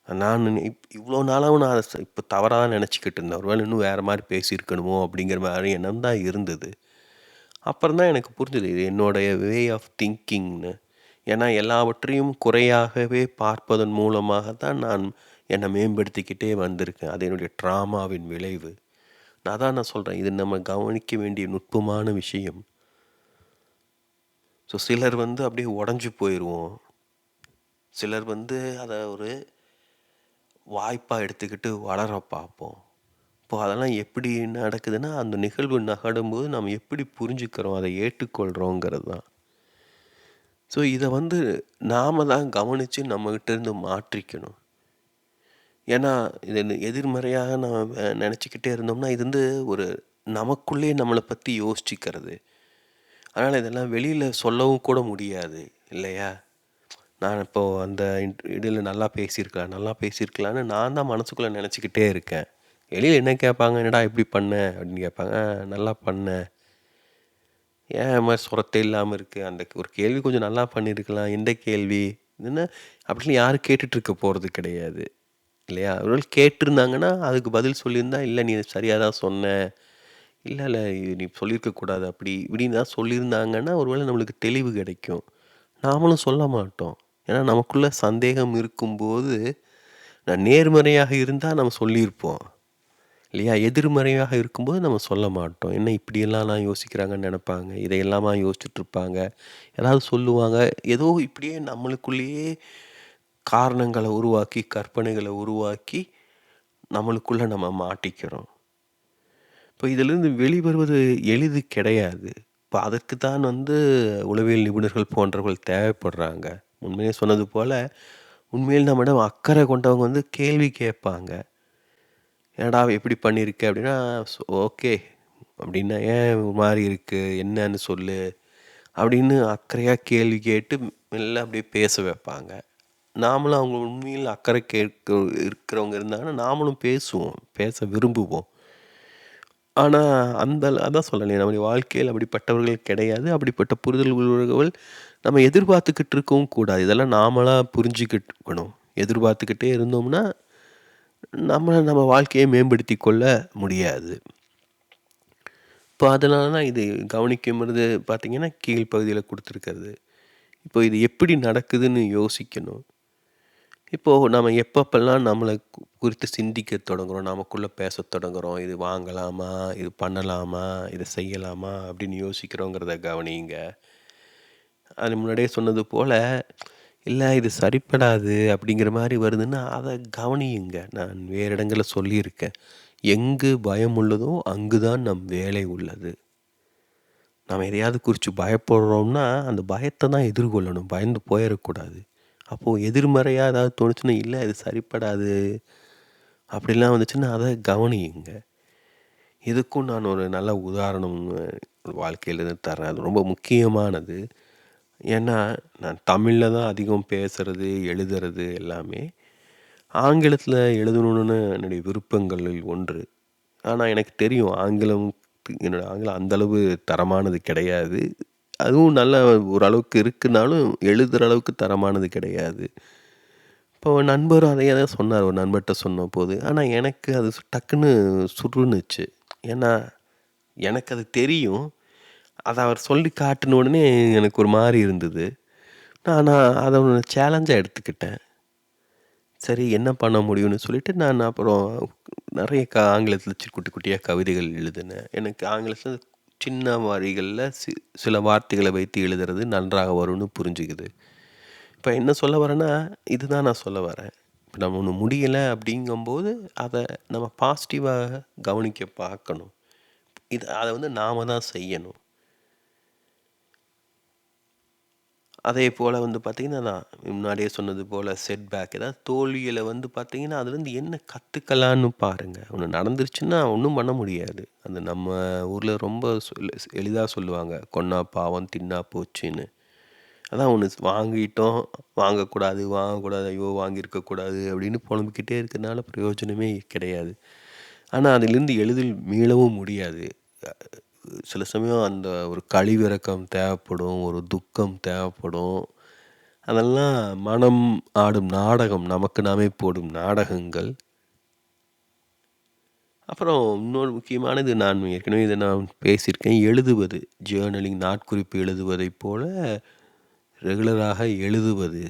நான் இவ்வளோ நாளாவும் நான் அத இப்ப தவறா தான் நெனச்சுக்கிட்டு இருந்தேன். ஒரு வேளை இன்னும் வேற மாரி பேசியிருக்கணுமோ! அப்படிங்கிற மாரி எண்ணம் தான் இருந்தது. அப்புறம் தான் எனக்கு புரிஞ்சது. இது என்னுடைய வே ஆஃப் திங்கிங்ன்னு. ஏன்னா எல்லாவற்றையும் குறையாகவே பார்ப்பதன் மூலமாக தான் நான் என்ன மேம்படுத்திக்கிட்டே வந்திருக்கேன். அது என்னுடைய ட்ராமாவின் விளைவு. நான் சொல்றேன். இது நம்ம கவனிக்க வேண்டிய நுட்பமான விஷயம். ஸோ சிலர் அப்படியே உடைஞ்சு போயிருவோம். சிலர் அத ஒரு வாய்ப்பா எடுத்துக்கிட்டு வளர பார்ப்போம். இப்போ அதெல்லாம் எப்படி நடக்குதுன்னா, அந்த நிகழ்வு நகரும்போது நம்ம எப்படி புரிஞ்சுக்கிறோம், அதை ஏற்றுக்கொள்றோங்கிறது தான். ஸோ இத நாம தான் கவனிச்சு நம்மகிட்ட இருந்து மாற்றிக்கணும். ஏன்னா, இது எதிர்மறையாக நம்ம நெனச்சுக்கிட்டே இருந்தோம்னா, இது ஒரு நமக்குள்ளேயே நம்மள பத்தி யோசிச்சுக்கிறது. அதனால இதெல்லாம் வெளியில சொல்லவும் கூட முடியாது இல்லையா? நான் இப்போ அந்த இடையில நல்லா பேசியிருக்கலாம், நல்லா பேசியிருக்கலான்னு நான் தான் மனசுக்குள்ள நெனச்சுக்கிட்டே இருக்கேன். வெளியில என்ன கேட்பாங்க? "என்னடா இப்படி பண்ண?" அப்படின்னு கேட்பாங்க. நல்லா பண்ணேன்." ஏன் இது மாரி சொரத்தே இல்லாம இருக்கு? அந்த ஒரு கேள்வி கொஞ்சம் நல்லா பண்ணியிருக்கலாம். எந்த கேள்வி? என்ன அப்படின்னு யாரும் கேட்டுட்டு இருக்க போறது கிடையாது. இல்லையா? ஒருவேள கேட்டிருந்தாங்கன்னா, அதுக்கு பதில் சொல்லியிருந்தா, "இல்ல நீ சரியா தான் சொன்ன. இல்ல, இல்ல இது நீ சொல்லியிருக்க கூடாது." அப்படி இப்படின்னு தான் சொல்லியிருந்தாங்கன்னா, ஒருவேளை நம்மளுக்கு தெளிவு கிடைக்கும். நாமளும் சொல்ல மாட்டோம். ஏன்னா நமக்குள்ள சந்தேகம் இருக்கும்போது, நான் நேர்மறையாக இருந்தா நம்ம சொல்லியிருப்போம். இல்லையா? எதிர்மறையாக இருக்கும்போது நம்ம சொல்ல மாட்டோம். என்ன இப்படியெல்லாம் யோசிக்கிறாங்கன்னு நெனைப்பாங்க. இதையெல்லாமா யோசிச்சுட்ருப்பாங்க. ஏதாவது சொல்லுவாங்க. ஏதோ இப்படியே நம்மளுக்குள்ளேயே காரணங்கள உருவாக்கி, கற்பனைகள உருவாக்கி, நம்மளுக்குள்ள நம்ம மாட்டிக்கிறோம். இப்போ இதிலிருந்து வெளிவருவது எளிது கிடையாது. இப்ப அதற்கு தான் உளவியல் நிபுணர்கள் போன்றவர்கள் தேவைப்படுறாங்க. முன்னமே சொன்னது போல, உண்மையில் நம்மிடம் அக்கறை கொண்டவங்க கேள்வி கேட்பாங்க. "என்னடா எப்படி பண்ணியிருக்க?" அப்படின்னா, ஓகே." அப்படின்னா, "ஏன் ஒரு மாரி இருக்கு? என்னன்னு சொல்லு?" அப்படின்னு அக்கறையா கேள்வி கேட்டு மெல்ல அப்படியே பேச வைப்பாங்க. நாமளும் அவங்க உண்மையில் அக்கறை இருக்கிறவங்க இருந்தாங்கன்னா, நாமளும் பேசுவோம். பேச விரும்புவோம். ஆனா, அதான் சொன்னேனே நம்முடைய வாழ்க்கையில அப்படிப்பட்டவர்கள் கிடையாது. அப்படிப்பட்ட புரிதல் உள்ளவர்கள் நம்ம எதிர்பார்த்துக்கிட்டு இருக்கவும் கூடாது. இதெல்லாம் நாமளா புரிஞ்சுக்கிட்டுக்கணும். எதிர்பார்த்துக்கிட்டே இருந்தோம்னா, நம்ம வாழ்க்கையை மேம்படுத்திக் கொள்ள முடியாது. இப்போ அதனால தான் இது கவனிக்கும்பொழுது பார்த்தீங்கன்னா, கீழ் பகுதியில குடுத்துருக்கிறது. இப்போ இது எப்படி நடக்குதுன்னு யோசிக்கணும். இப்போ நம்ம எப்பப்பலாம் நம்மள குறித்து சிந்திக்க தொடங்குறோம், நமக்குள்ள பேசத் தொடங்குறோம். இது வாங்கலாமா? இது பண்ணலாமா? இத செய்யலாமா? அப்படின்னு யோசிக்கிறோங்கிறத கவனியுங்க. அது முன்னாடியே சொன்னது போல, இல்ல இது சரிப்படாது அப்படிங்கிற மாரி வருதுன்னா, அத கவனியுங்க. நான் வேறு இடங்கள்ல சொல்லியிருக்கேன். எங்கு பயம் உள்ளதோ, அங்கு தான் நம் வேலை உள்ளது. நாம எதையாவது குறிச்சு பயப்படுறோம்னா, அந்த பயத்த தான் எதிர்கொள்ளணும். பயந்து போயிறக்கூடாது. அப்போ எதிர்மறையா ஏதாவது தோணுச்சுன்னா, "இல்ல இது சரிப்படாது." அப்படிலாம் வந்துச்சுன்னா, அத கவனியுங்க. இதுக்கும் நான் ஒரு நல்ல உதாரணம் வாழ்க்கையிலேருந்து தர்றேன். அது ரொம்ப முக்கியமானது. ஏன்னா, நான் தமிழ்ல தான் அதிகம் பேசுறது, எழுதுறது எல்லாமே. ஆங்கிலத்தில எழுதணும்னு என்னுடைய விருப்பங்களில் ஒன்று. ஆனா, எனக்கு தெரியும் என்னோட ஆங்கிலம் அந்த அளவு தரமானது கிடையாது. அதுவும் நல்ல ஓரளவுக்கு இருக்குனாலும், எழுதுற அளவுக்கு தரமானது கிடையாது. இப்போ நண்பரும் அதையே தான் சொன்னாரு. ஒரு நண்பர்ட்ட சொன்னபோது. ஆனா எனக்கு அது டக்குன்னு சுருணுச்சு. ஏன்னா, எனக்கு அது தெரியும். அத அவர் சொல்லி காட்டுன உடனே எனக்கு ஒரு மாரி இருந்தது. ஆனா அத ஒரு சேலஞ்சா எடுத்துக்கிட்டேன். சரி என்ன பண்ண முடியும்னு சொல்லிட்டு நான் அப்புறம் நெறைய ஆங்கிலத்தில குட்டி குட்டியா கவிதைகள் எழுதினேன். எனக்கு ஆங்கிலத்தில சின்ன வரிகள்ல சில வார்த்தைகள வைத்து எழுதுறது நன்றாக வரும்னு புரிஞ்சுக்குது. இப்ப என்ன சொல்ல வரேன்னா, இதுதான் நான் சொல்ல வரேன். இப்ப நம்ம ஒண்ணு முடியல அப்படிங்கும்போது, அத நம்ம பாசிட்டிவா கவனிக்க பார்க்கணும். அத நாம தான் செய்யணும். அதேபோல பார்த்தீங்கன்னா, நான் முன்னாடியே சொன்னது போல செட்பேக் ஏதாவது தோல்வியில பார்த்தீங்கன்னா, அதுலேருந்து என்ன கத்துக்கலான்னு பாருங்க. ஒண்ணு நடந்துருச்சுன்னா ஒண்ணும் பண்ண முடியாது. அது நம்ம ஊர்ல ரொம்ப எளிதா சொல்லுவாங்க. "கொன்னா பாவம் தின்னா போச்சுன்னு." அதான் ஒண்ணு வாங்கிட்டோம், வாங்கக்கூடாது, வாங்கக்கூடாது, ஐயோ! வாங்கியிருக்கக்கூடாது அப்படின்னு புலம்பிக்கிட்டே இருக்கிறனால பிரயோஜனமே கிடையாது. ஆனா அதிலிருந்து எளிதில் மீளவும் முடியாது. அ சில சமயம் அந்த ஒரு கழிவிரக்கம் தேவைப்படும், ஒரு துக்கம் தேவைப்படும். அதெல்லாம் மனம் ஆடும் நாடகம், நமக்கு நாமே போடும் நாடகங்கள். அப்புறம் இன்னொரு முக்கியமானது, நான் ஏற்கனவே இத நான் பேசியிருக்கேன். எழுதுவது. ஜேர்னலிங், நாட்குறிப்பு எழுதுவதைப் போல ரெகுலராக எழுதுவது.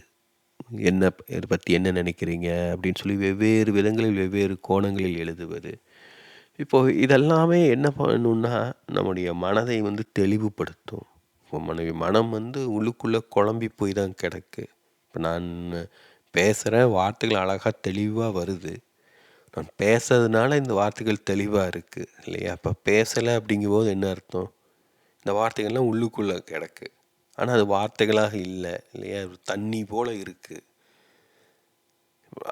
என்ன இத பத்தி என்ன நினைக்கிறீங்க? அப்படின்னு சொல்லி வெவ்வேறு விதங்களில், வெவ்வேறு கோணங்களில் எழுதுவது. இப்போ இதெல்லாமே என்ன பண்ணும்னா, நம்முடைய மனதை வந்து தெளிவுபடுத்தும். இப்போ மனம் வந்து உள்ளுக்குள்ள குழம்பி போய் தான் கிடக்கு. இப்போ நான் பேசுறேன், வார்த்தைகள் அழகா தெளிவா வருது. நான் பேசுறதுனால இந்த வார்த்தைகள் தெளிவா இருக்கு இல்லையா? அப்ப பேசல அப்படிங்கும்போது என்ன அர்த்தம்? இந்த வார்த்தைகள்லாம் உள்ளுக்குள்ள கிடக்கு. ஆனா அது வார்த்தைகளாக இல்ல இல்லையா? ஒரு தண்ணி போல இருக்கு.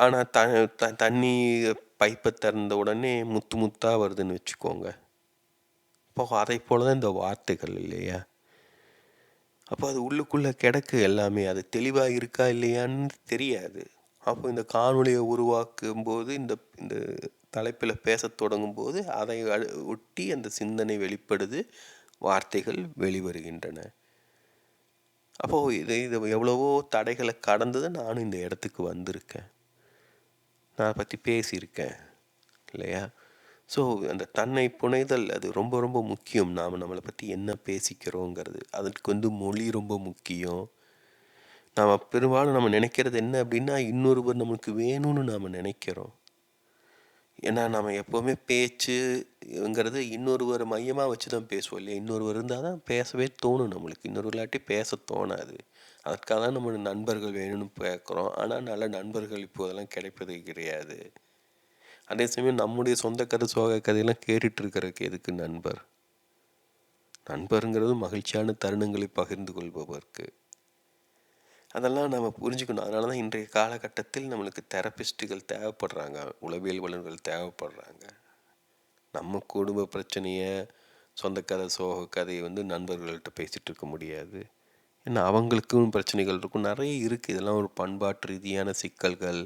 ஆனா தண்ணி பைப்ப திறந்த உடனே முத்து முத்தா வருதுன்னு வச்சுக்கோங்க. அப்போ அதைப் போல தான் இந்த வார்த்தைகள் இல்லையா? அப்போ அது உள்ளுக்குள்ள கிடக்கு எல்லாமே. அது தெளிவா இருக்கா இல்லையான்னு தெரியாது. அப்போ இந்த காணொளிய உருவாக்கும்போது, இந்த இந்த தலைப்பில பேசத் தொடங்கும்போது, அதை ஒட்டி அந்த சிந்தனை வெளிப்படுது. வார்த்தைகள் வெளிவருகின்றன. அப்போ இது இது எவ்வளவோ தடைகள கடந்து தான் நானும் இந்த இடத்துக்கு வந்திருக்கேன். நான் அத பத்தி பேசியிருக்கேன் இல்லையா? ஸோ அந்த தன்னை புனைதல் அது ரொம்ப ரொம்ப முக்கியம். நாம நம்மள பத்தி என்ன பேசிக்கிறோங்கிறது. அதற்கு வந்து மொழி ரொம்ப முக்கியம். நாம பெரும்பாலும் நம்ம நினைக்கிறது என்ன அப்படின்னா, இன்னொருவர் நம்மளுக்கு வேணும்னு நாம நினைக்கிறோம். ஏன்னா நம்ம எப்பவுமே பேச்சுங்கிறது இன்னொருவர மையமா வச்சு தான் பேசுவோம் இல்லையா? இன்னொருவர் இருந்தா தான் பேசவே தோணும் நம்மளுக்கு. இன்னொருவர் இல்லாட்டி பேசத் தோணாது. அதற்காக தான் நம்ம நண்பர்கள் வேணும்னு கேட்குறோம். ஆனா நல்ல நண்பர்கள் இப்போதெல்லாம் கிடைப்பது கிடையாது. அதே சமயம் நம்முடைய சொந்த கதை, சோக கதையெல்லாம் கேட்டுட்டு இருக்கிறதுக்கு எதுக்கு நண்பர்? நண்பருங்கிறது மகிழ்ச்சியான தருணங்களை பகிர்ந்து கொள்பவர்க்கு. அதெல்லாம் நம்ம புரிஞ்சுக்கணும். அதனால தான் இன்றைய காலகட்டத்தில் நம்மளுக்கு தெரபிஸ்ட்டுகள் தேவைப்படுறாங்க. உளவியல் வல்லுநர்கள் தேவைப்படுறாங்க. நம்ம குடும்ப பிரச்சனைய, சொந்த கதை, சோக கதைய வந்து நண்பர்கள்ட்ட பேசிட்டு இருக்க முடியாது. ஏன்னா அவங்களுக்கும் பிரச்சனைகள் இருக்கும். நெறைய இருக்கு. இதெல்லாம் ஒரு பண்பாட்டு ரீதியான சிக்கல்கள்.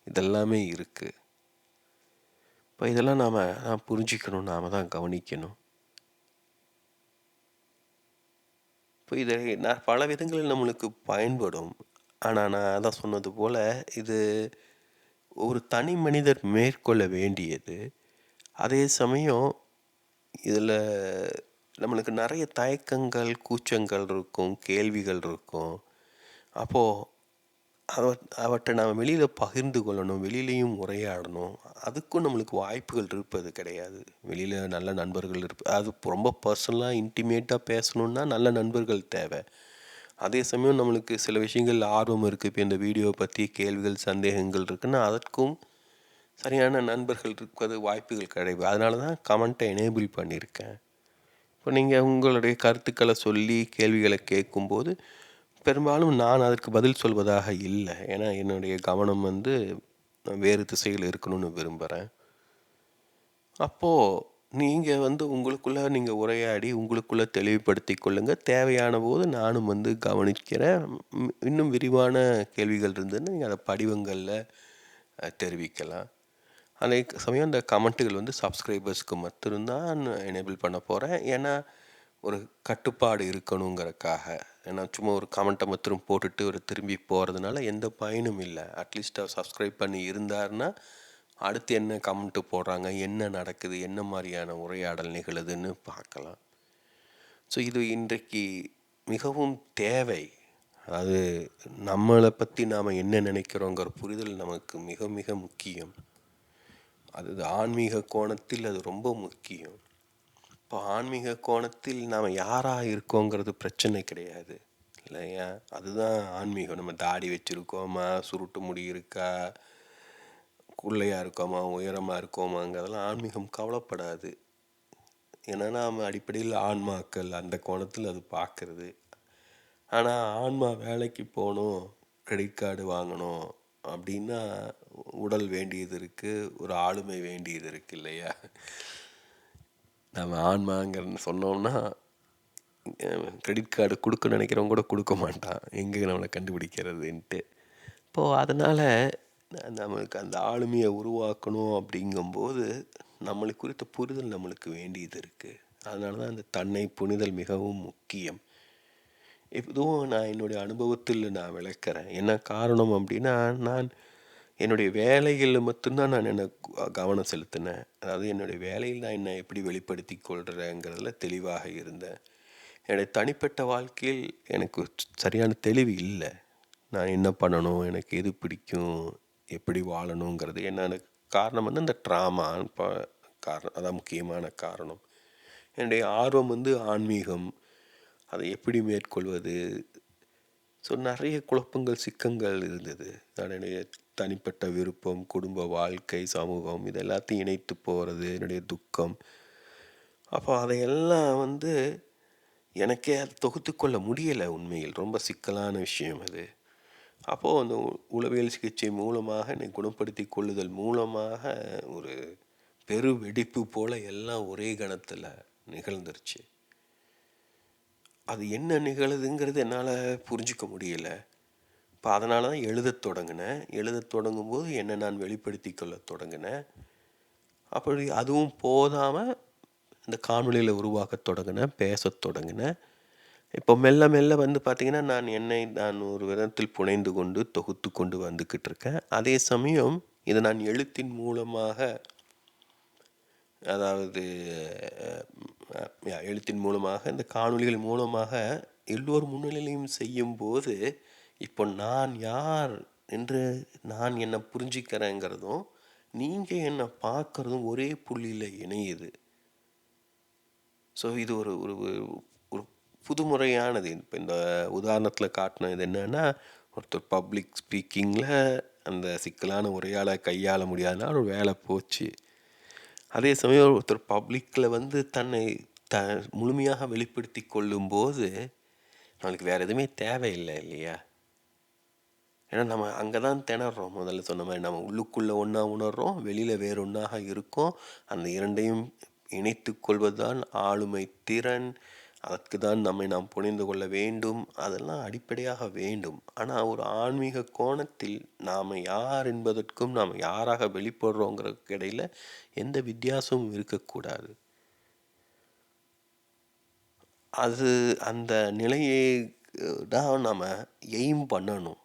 இதெல்லாமே இருக்கு. இப்ப இதெல்லாம் நாம தான் புரிஞ்சுக்கணும். நாம தான் கவனிக்கணும். இப்போ இதை நான் பல விதங்களில் நம்மளுக்கு பயன்படும். ஆனா நான் அதான் சொன்னது போல, இது ஒரு தனி மனிதர் மேற்கொள்ள வேண்டியது. அதே சமயம் இதில நம்மளுக்கு நெறைய தயக்கங்கள், கூச்சங்கள் இருக்கும், கேள்விகள் இருக்கும். அப்போ அவ அவற்றை நாம வெளியில பகிர்ந்து கொள்ளணும். வெளியிலயும் உரையாடணும். அதுக்கும் நம்மளுக்கு வாய்ப்புகள் இருப்பது கிடையாது. வெளியில நல்ல நண்பர்கள் அது ரொம்ப பர்சனலா, இன்டிமேட்டா பேசணும்னா நல்ல நண்பர்கள் தேவை. அதே சமயம் நம்மளுக்கு சில விஷயங்கள் ஆர்வம் இருக்கு. இப்ப இந்த வீடியோ பத்தி கேள்விகள், சந்தேகங்கள் இருக்குன்னா, அதற்கும் சரியான நண்பர்கள் இருப்பது வாய்ப்புகள் கிடையாது. அதனால தான் கமெண்ட்ட எனேபிள் பண்ணியிருக்கேன். இப்போ நீங்க உங்களுடைய கருத்துக்கள சொல்லி கேள்விகள கேட்கும்போது, பெரும்பாலும் நான் அதற்கு பதில் சொல்வதாக இல்ல. ஏன்னா என்னுடைய கவனம் வந்து வேறு திசையில் இருக்கணும்னு விரும்புறேன். அப்போ நீங்க வந்து உங்களுக்குள்ள நீங்க உரையாடி, உங்களுக்குள்ள தெளிவுபடுத்திக் கொள்ளுங்க. தேவையான போது நானும் வந்து கவனிக்கிறேன். இன்னும் விரிவான கேள்விகள் இருந்ததுன்னா, நீங்க அத படிவங்கள்ல தெரிவிக்கலாம். அதே சமயம் இந்த கமெண்ட்டுகள் வந்து சப்ஸ்கிரைபர்ஸ்க்கு மட்டும் தான் எனேபிள் பண்ண போறேன். ஏன்னா, ஒரு கட்டுப்பாடு இருக்கணுங்கிறக்காக. ஏன்னா சும்மா ஒரு கமெண்ட்டை மாத்திரம் போட்டுட்டு ஒரு திரும்பி போகிறதுனால எந்த பயனும் இல்லை. அட்லீஸ்ட் அவர் சப்ஸ்கிரைப் பண்ணி இருந்தாருன்னா, அடுத்து என்ன கமெண்ட்டு போடுறாங்க, என்ன நடக்குது, என்ன மாதிரியான உரையாடல் நிகழுதுன்னு பார்க்கலாம். ஸோ இது இன்றைக்கு மிகவும் தேவை. அது நம்மளை பற்றி நாம் என்ன நினைக்கிறோங்கிற புரிதல் நமக்கு மிக மிக முக்கியம். அது ஆன்மீக கோணத்தில் அது ரொம்ப முக்கியம். இப்போ ஆன்மீக கோணத்தில் நாம் யாராக இருக்கோங்கிறது பிரச்சனை கிடையாது இல்லையா? அதுதான் ஆன்மீகம். நம்ம தாடி வச்சுருக்கோமா, சுருட்டு முடி இருக்கா, குள்ளையாக இருக்கோமா, உயரமாக இருக்கோமாங்கிறதெல்லாம் ஆன்மீகம் கவலைப்படாது. ஏன்னா நாம் அடிப்படையில் ஆன்மாக்கள், அந்த கோணத்தில் அது பார்க்குறது. ஆனால் ஆன்மா வேலைக்கு போகணும், கிரெடிட் கார்டு வாங்கணும் அப்படின்னா உடல் வேண்டியது இருக்குது, ஒரு ஆளுமை வேண்டியது இருக்குது இல்லையா? நம்ம ஆன்மாங்கிறன்னு சொன்னோம்னா கிரெடிட் கார்டு கொடுக்க நினைக்கிறவங்க கூட கொடுக்க மாட்டான், எங்கே நம்மளை கண்டுபிடிக்கிறதுன்ட்டு. இப்போது அதனால் நம்மளுக்கு அந்த ஆளுமையை உருவாக்கணும் அப்படிங்கும்போது நம்மளுக்கு குறித்த புரிதல் நம்மளுக்கு வேண்டியது இருக்குது. அதனால தான் அந்த தன்னை புரிதல் மிகவும் முக்கியம். இதுவும் நான் என்னுடைய அனுபவத்தில் நான் விளக்குறேன். என்ன காரணம் அப்படின்னா, நான் என்னுடைய வேலைகளில் மட்டும்தான் நான் என்ன கவனம் செலுத்தினேன். அதாவது என்னுடைய வேலையில் நான் என்ன எப்படி வெளிப்படுத்தி கொள்கிறேங்கிறதுல தெளிவாக இருந்தேன். என்னுடைய தனிப்பட்ட வாழ்க்கையில் எனக்கு சரியான தெளிவு இல்லை. நான் என்ன பண்ணணும், எனக்கு எது பிடிக்கும், எப்படி வாழணுங்கிறது என்னென்ன காரணம் வந்து இந்த ட்ராமா காரணம், அதான் முக்கியமான காரணம். என்னுடைய ஆர்வம் வந்து ஆன்மீகம், அதை எப்படி மேற்கொள்வது. ஸோ நிறைய குழப்பங்கள் சிக்கங்கள் இருந்தது. என்னுடைய தனிப்பட்ட விருப்பம், குடும்ப வாழ்க்கை, சமூகம், இது எல்லாத்தையும் இணைத்து போகிறது, என்னுடைய துக்கம். அப்போ அதையெல்லாம் வந்து எனக்கே அதை தொகுத்து கொள்ள முடியலை. உண்மையில் ரொம்ப சிக்கலான விஷயம் அது. அப்போது அந்த உளவியல் சிகிச்சை மூலமாக என்னை குணப்படுத்தி கொள்ளுதல் மூலமாக ஒரு பெரு வெடிப்பு போல் எல்லாம் ஒரே கணத்தில் நிகழ்ந்துருச்சு. அது என்ன நிகழுதுங்கிறது என்னால் புரிஞ்சிக்க முடியலை. இப்போ அதனால தான் எழுதத் தொடங்கினேன். எழுதத் தொடங்கும்போது என்னை நான் வெளிப்படுத்தி கொள்ள தொடங்கினேன். அப்படி அதுவும் போதாமல் இந்த காணொலியில் உருவாக்க தொடங்கினேன், பேசத் தொடங்கினேன். இப்போ மெல்ல மெல்ல வந்து பார்த்திங்கன்னா, நான் ஒரு விதத்தில் புனைந்து கொண்டு தொகுத்து கொண்டு வந்துக்கிட்டு இருக்கேன். அதே சமயம் இதை நான் எழுத்தின் மூலமாக, அதாவது எழுத்தின் மூலமாக, இந்த காணொலிகள் மூலமாக எல்லோர் முன்னிலையும் செய்யும்போது, இப்போ நான் யார் என்று நான் என்னை புரிஞ்சிக்கிறேங்கிறதும் நீங்கள் என்னை பார்க்குறதும் ஒரே புள்ளியில் இணையுது. ஸோ இது ஒரு ஒரு ஒரு புதுமுறையானது. இப்போ இந்த உதாரணத்தில் காட்டினது என்னென்னா, ஒருத்தர் பப்ளிக் ஸ்பீக்கிங்கில் அந்த சிக்கலான உரையாடலை கையாள முடியாதனால ஒரு வேலை போச்சு. அதே சமயம் ஒருத்தர் பப்ளிக்கில் வந்து தன்னை முழுமையாக வெளிப்படுத்தி கொள்ளும்போது நம்மளுக்கு வேறு எதுவுமே தேவையில்லை இல்லையா? ஏன்னா நம்ம அங்கே தான் திணறோம். முதல்ல சொன்ன மாதிரி நம்ம உள்ளுக்குள்ளே ஒன்றா உணர்கிறோம், வெளியில் வேறு ஒன்றாக இருக்கோம். அந்த இரண்டையும் இணைத்து கொள்வதுதான் ஆளுமை திறன். அதற்கு தான் நம்மை நாம் புரிந்து கொள்ள வேண்டும். அதெல்லாம் அடிப்படையாக வேண்டும். ஆனால் ஒரு ஆன்மீக கோணத்தில் நாம் யார் என்பதற்கும் நாம் யாராக வெளிப்படுறோங்கிறதுக்கு இடையில் எந்த வித்தியாசமும் இருக்கக்கூடாது. அது அந்த நிலையை தான் நாம் எய்ம் பண்ணணும்.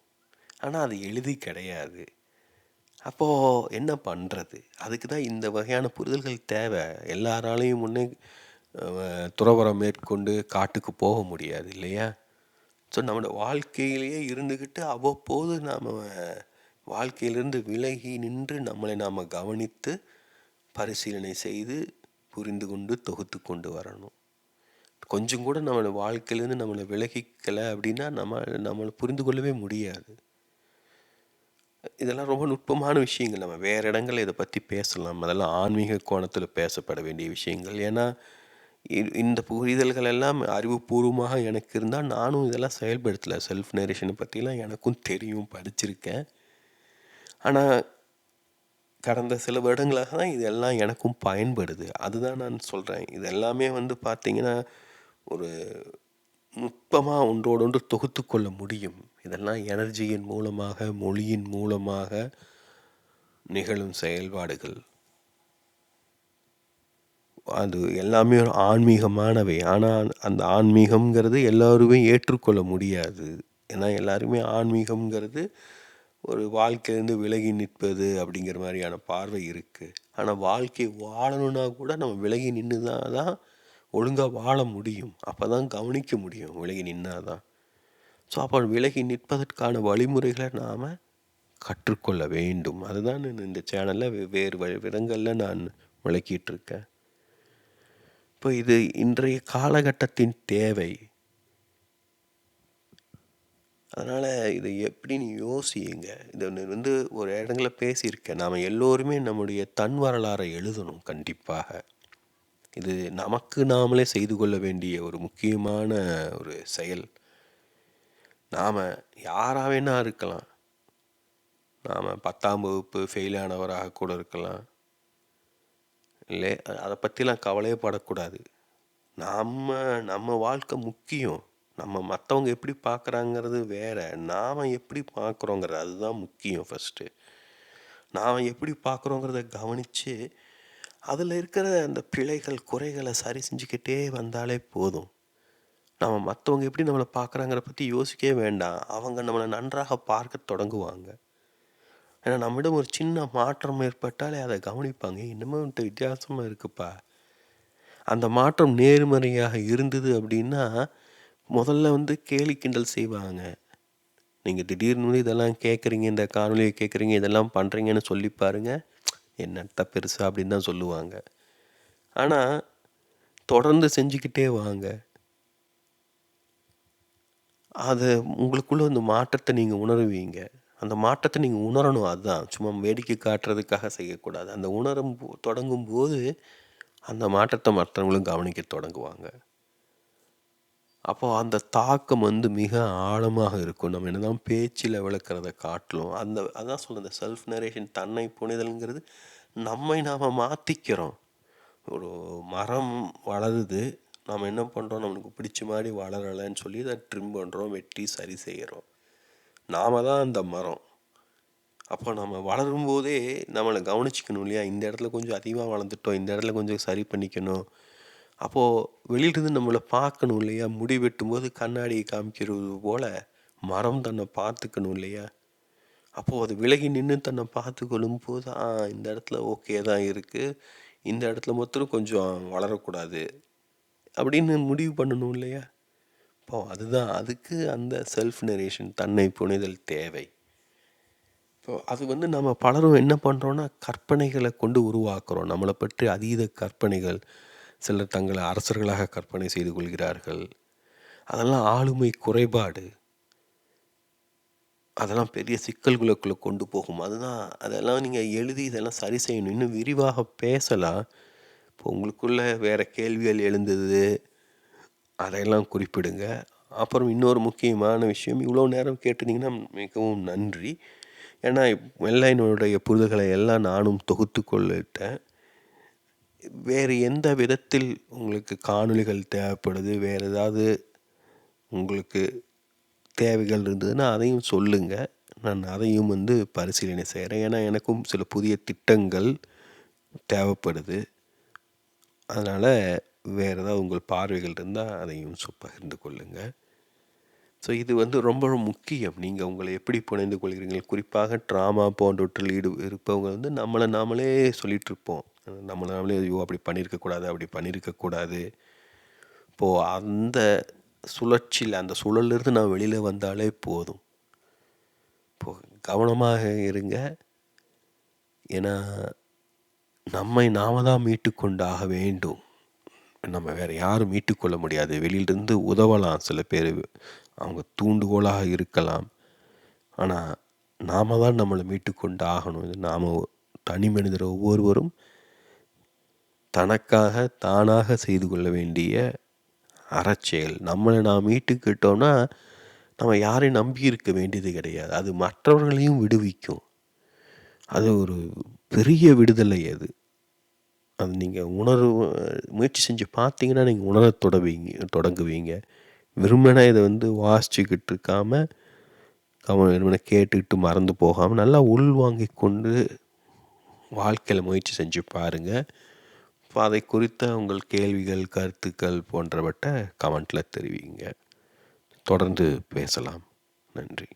ஆனால் அது எளிது கிடையாது. அப்போது என்ன பண்ணுறது? அதுக்கு தான் இந்த வகையான புரிதல்கள் தேவை. எல்லாராலையும் முன்னே துறவறம் மேற்கொண்டு காட்டுக்கு போக முடியாது இல்லையா? ஸோ நம்மளோட வாழ்க்கையிலேயே இருந்துக்கிட்டு அவ்வப்போது நாம் வாழ்க்கையிலிருந்து விலகி நின்று நம்மளை நாம் கவனித்து பரிசீலனை செய்து புரிந்து கொண்டு தொகுத்து கொண்டு வரணும். கொஞ்சம் கூட நம்மளோட வாழ்க்கையிலேருந்து நம்மளை விலகிக்கலை அப்படின்னா நம்மளை புரிந்து கொள்ளவே முடியாது. இதெல்லாம் ரொம்ப நுட்பமான விஷயங்கள். நம்ம வேறு இடங்களில் இதை பற்றி பேசலாம். அதெல்லாம் ஆன்மீக கோணத்தில் பேசப்பட வேண்டிய விஷயங்கள். ஏன்னா இந்த புரிதல்கள் எல்லாம் அறிவுபூர்வமாக எனக்கு இருந்தால் நானும் இதெல்லாம் செயல்படுத்தலை. செல்ஃப் நரேஷனை பற்றிலாம் எனக்கும் தெரியும், படிச்சிருக்கேன். ஆனால் கடந்த சில வருடங்களாக தான் இதெல்லாம் எனக்கும் பயன்படுது. அதுதான் நான் சொல்கிறேன். இது எல்லாமே வந்து பார்த்திங்கன்னா ஒரு நுட்பமாக ஒன்றோடொன்று தொகுத்து கொள்ள முடியும். இதெல்லாம் எனர்ஜியின் மூலமாக, மொழியின் மூலமாக நிகழும் செயல்பாடுகள். அது எல்லாமே ஒரு ஆன்மீகமானவை. ஆனால் அந்த ஆன்மீகம்ங்கிறது எல்லோருமே ஏற்றுக்கொள்ள முடியாது. ஏன்னா எல்லாருமே ஆன்மீகம்ங்கிறது ஒரு வாழ்க்கையிலேருந்து விலகி நிற்பது அப்படிங்கிற மாதிரியான பார்வை இருக்குது. ஆனால் வாழ்க்கை வாழணுன்னா கூட நம்ம விலகி நின்று தான் ஒழுங்காக வாழ முடியும். அப்போ தான் கவனிக்க முடியும், விலகி நின்னால் தான். ஸோ அப்போ விலகி நிற்பதற்கான வழிமுறைகளை நாம் கற்றுக்கொள்ள வேண்டும். அதுதான் இந்த சேனலில் வெவ்வேறு விதங்களில் நான் விளக்கிட்டுருக்கேன். இப்போ இது இன்றைய காலகட்டத்தின் தேவை. அதனால் இதை எப்படின்னு யோசியுங்க. இதை வந்து ஒரு இடங்களில் பேசியிருக்கேன். நாம் எல்லோருமே நம்முடைய தன் வரலாறை எழுதணும் கண்டிப்பாக. இது நமக்கு நாமளே செய்து கொள்ள வேண்டிய ஒரு முக்கியமான ஒரு செயல். நாம் யாராக வேணா இருக்கலாம். நாம் 10ஆம் வகுப்பு ஃபெயிலானவராக கூட இருக்கலாம். இல்லை, அதை பற்றிலாம் கவலையே படக்கூடாது. நம்ம நம்ம வாழ்க்கை முக்கியம். நம்ம மத்தவங்க எப்படி பார்க்குறாங்கிறது வேற. நாம எப்படி பார்க்குறோங்கிறது அதுதான் முக்கியம் ஃபர்ஸ்ட்டு. நாம எப்படி பார்க்குறோங்கிறத கவனிச்சு, அதில இருக்கிற அந்த பிழைகள், குறைகள சரி செஞ்சுக்கிட்டே வந்தாலே போதும். நம்ம மத்தவங்க எப்படி நம்மள பார்க்குறாங்கற பத்தி யோசிக்கவே வேண்டாம். அவங்க நம்மள நன்றாக பார்க்கத் தொடங்குவாங்க. ஏன்னா நம்மிடம் ஒரு சின்ன மாற்றம் ஏற்பட்டாலே அத கவனிப்பாங்க. "ஏய் என்னமோ உன்ட்ட வித்தியாசமா இருக்குப்பா." அந்த மாற்றம் நேர்மறையாக இருந்தது அப்படின்னா, முதல்ல கேலி கிண்டல் செய்வாங்க. "நீங்க திடீர்னு இதெல்லாம் கேட்குறீங்க, இந்த காணொளிய கேட்குறீங்க, இதெல்லாம் பண்றீங்கன்னு சொல்லி பாருங்க. என்னத்த பெருசா?" அப்படின்னு தான் சொல்லுவாங்க. ஆனா, தொடர்ந்து செஞ்சுக்கிட்டே வாங்க. அது உங்களுக்குள்ள அந்த மாற்றத்த நீங்க உணருவீங்க. அந்த மாற்றத்த நீங்க உணரணும் அதான். சும்மா வேடிக்கை காட்டுறதுக்காக செய்யக்கூடாது. அந்த தொடங்கும்போது, அந்த மாற்றத்த மற்றவங்களும் கவனிக்கத் தொடங்குவாங்க. அப்போ அந்த தாக்கம் மிக ஆழமாக இருக்கும். நம்ம என்னதான் பேச்சில விளக்குறத காட்டிலும், அதான் சொல்றேன் இந்த செல்ஃப் நரேஷன் தன்னை புரிதல்ங்கிறது நம்மை நாம மாத்திக்கிறோம். ஒரு மரம் வளருது. நாம என்ன பண்றோம்? நமக்கு பிடிச்ச மாரி வளரலன்னு சொல்லி அத ட்ரிம் பண்றோம், வெட்டி சரி செய்றோம். நாம தான் அந்த மரம். அப்போ நம்ம வளரும்போதே நம்மள கவனிச்சுக்கணும் இல்லையா? இந்த இடத்துல கொஞ்சம் அதிகமா வளர்ந்துட்டோம். இந்த இடத்துல கொஞ்சம் சரி பண்ணிக்கணும். அப்போ வெளியிலிருந்து நம்மள பார்க்கணும் இல்லையா? முடி வெட்டும்போது கண்ணாடிய காமிக்கிறது போல, மரம் தன்னை பார்த்துக்கணும் இல்லையா? அப்போ அது விலகி நின்னு தன்னை பார்த்துக் கொள்ளும்போது, இந்த இடத்துல ஓகே தான் இருக்கு. இந்த இடத்துல மாத்திரம் கொஞ்சம் வளரக்கூடாது. அப்படின்னு முடிவு பண்ணணும் இல்லையா? இப்போ அதுதான் அதுக்கு அந்த செல்ஃப் நரேஷன் தன்னை புரிதல் தேவை. இப்போ அது நம்ம பலரும் என்ன பண்ணுறோன்னா, கற்பனைகளை கொண்டு உருவாக்குறோம். நம்மளை பற்றி அதீத கற்பனைகள். சிலர் தங்களை அரசர்களாக கற்பனை செய்து கொள்கிறார்கள். அதெல்லாம் ஆளுமை குறைபாடு. அதெல்லாம் பெரிய சிக்கல்களுக்குள்ள கொண்டு போகும். அதெல்லாம் நீங்கள் எழுதி இதெல்லாம் சரி செய்யணும். இன்னும் விரிவாக பேசலாம். இப்போ உங்களுக்குள்ள வேற கேள்விகள் எழுந்தது, அதையெல்லாம் குறிப்பிடுங்க. அப்புறம் இன்னொரு முக்கியமான விஷயம், இவ்வளோ நேரம் கேட்டிருந்தீங்கன்னா மிகவும் நன்றி. ஏன்னா என்னுடைய புரிதல்களை எல்லாம் நானும் தொகுத்து கொள்ளிட்டேன். வேறு எந்த விதத்தில் உங்களுக்கு காணொளிகள் தேவைப்படுது, வேறு ஏதாவது உங்களுக்கு தேவைகள் இருந்ததுன்னா அதையும் சொல்லுங்க. நான் அதையும் பரிசீலனை செய்கிறேன். ஏன்னா எனக்கும் சில புதிய திட்டங்கள் தேவைப்படுது. அதனால் வேறு ஏதாவது உங்கள் பார்வைகள் இருந்தால் அதையும் பகிர்ந்து கொள்ளுங்க. ஸோ இது ரொம்ப முக்கியம். நீங்கள் உங்களை எப்படி புனைந்து கொள்கிறீர்கள்? குறிப்பாக ட்ராமா போன்றவற்றில் இருப்பவங்க நம்மளை நாமளே சொல்லிகிட்ருப்போம். நம்மளை நாமளே ஐயோ அப்படி பண்ணியிருக்கக்கூடாது, அப்படி பண்ணியிருக்கக்கூடாது. இப்போது அந்த சுழற்சியில் அந்த சுழலிருந்து நான் வெளியில் வந்தாலே போதும். இப்போது கவனமாக இருங்க. ஏன்னா நம்மை நாம தான் மீட்டுக்கொண்டாக வேண்டும். நம்ம வேறு யாரும் மீட்டுக்கொள்ள முடியாது. வெளியிலிருந்து உதவலாம் சில பேர், அவங்க தூண்டுகோலாக இருக்கலாம். ஆனால் நாம தான் நம்மளை மீட்டுக்கொண்டு ஆகணும். இது நாம் தனி மனிதர் ஒவ்வொருவரும் தனக்காக தானாக செய்து கொள்ள வேண்டிய அறச்செயல். நம்மளை நாம் மீட்டுக்கிட்டோம்னா நம்ம யாரையும் நம்பி இருக்க வேண்டியது கிடையாது. அது மற்றவர்களையும் விடுவிக்கும். அது ஒரு பெரிய விடுதலை அது. அது நீங்கள் முயற்சி செஞ்சு பார்த்தீங்கன்னா நீங்கள் தொடங்குவீங்க. வெறுமனே இதை வாசிச்சுக்கிட்டு இருக்காம, வெறுமனே கேட்டுக்கிட்டு மறந்து போகாமல் நல்லா உள்வாங்கி கொண்டு வாழ்க்கையில் முயற்சி செஞ்சு பாருங்கள். இப்போ அதை குறித்த உங்கள் கேள்விகள், கருத்துக்கள் போன்றவற்றை கமெண்ட்டில் தெரிவிங்க. தொடர்ந்து பேசலாம். நன்றி.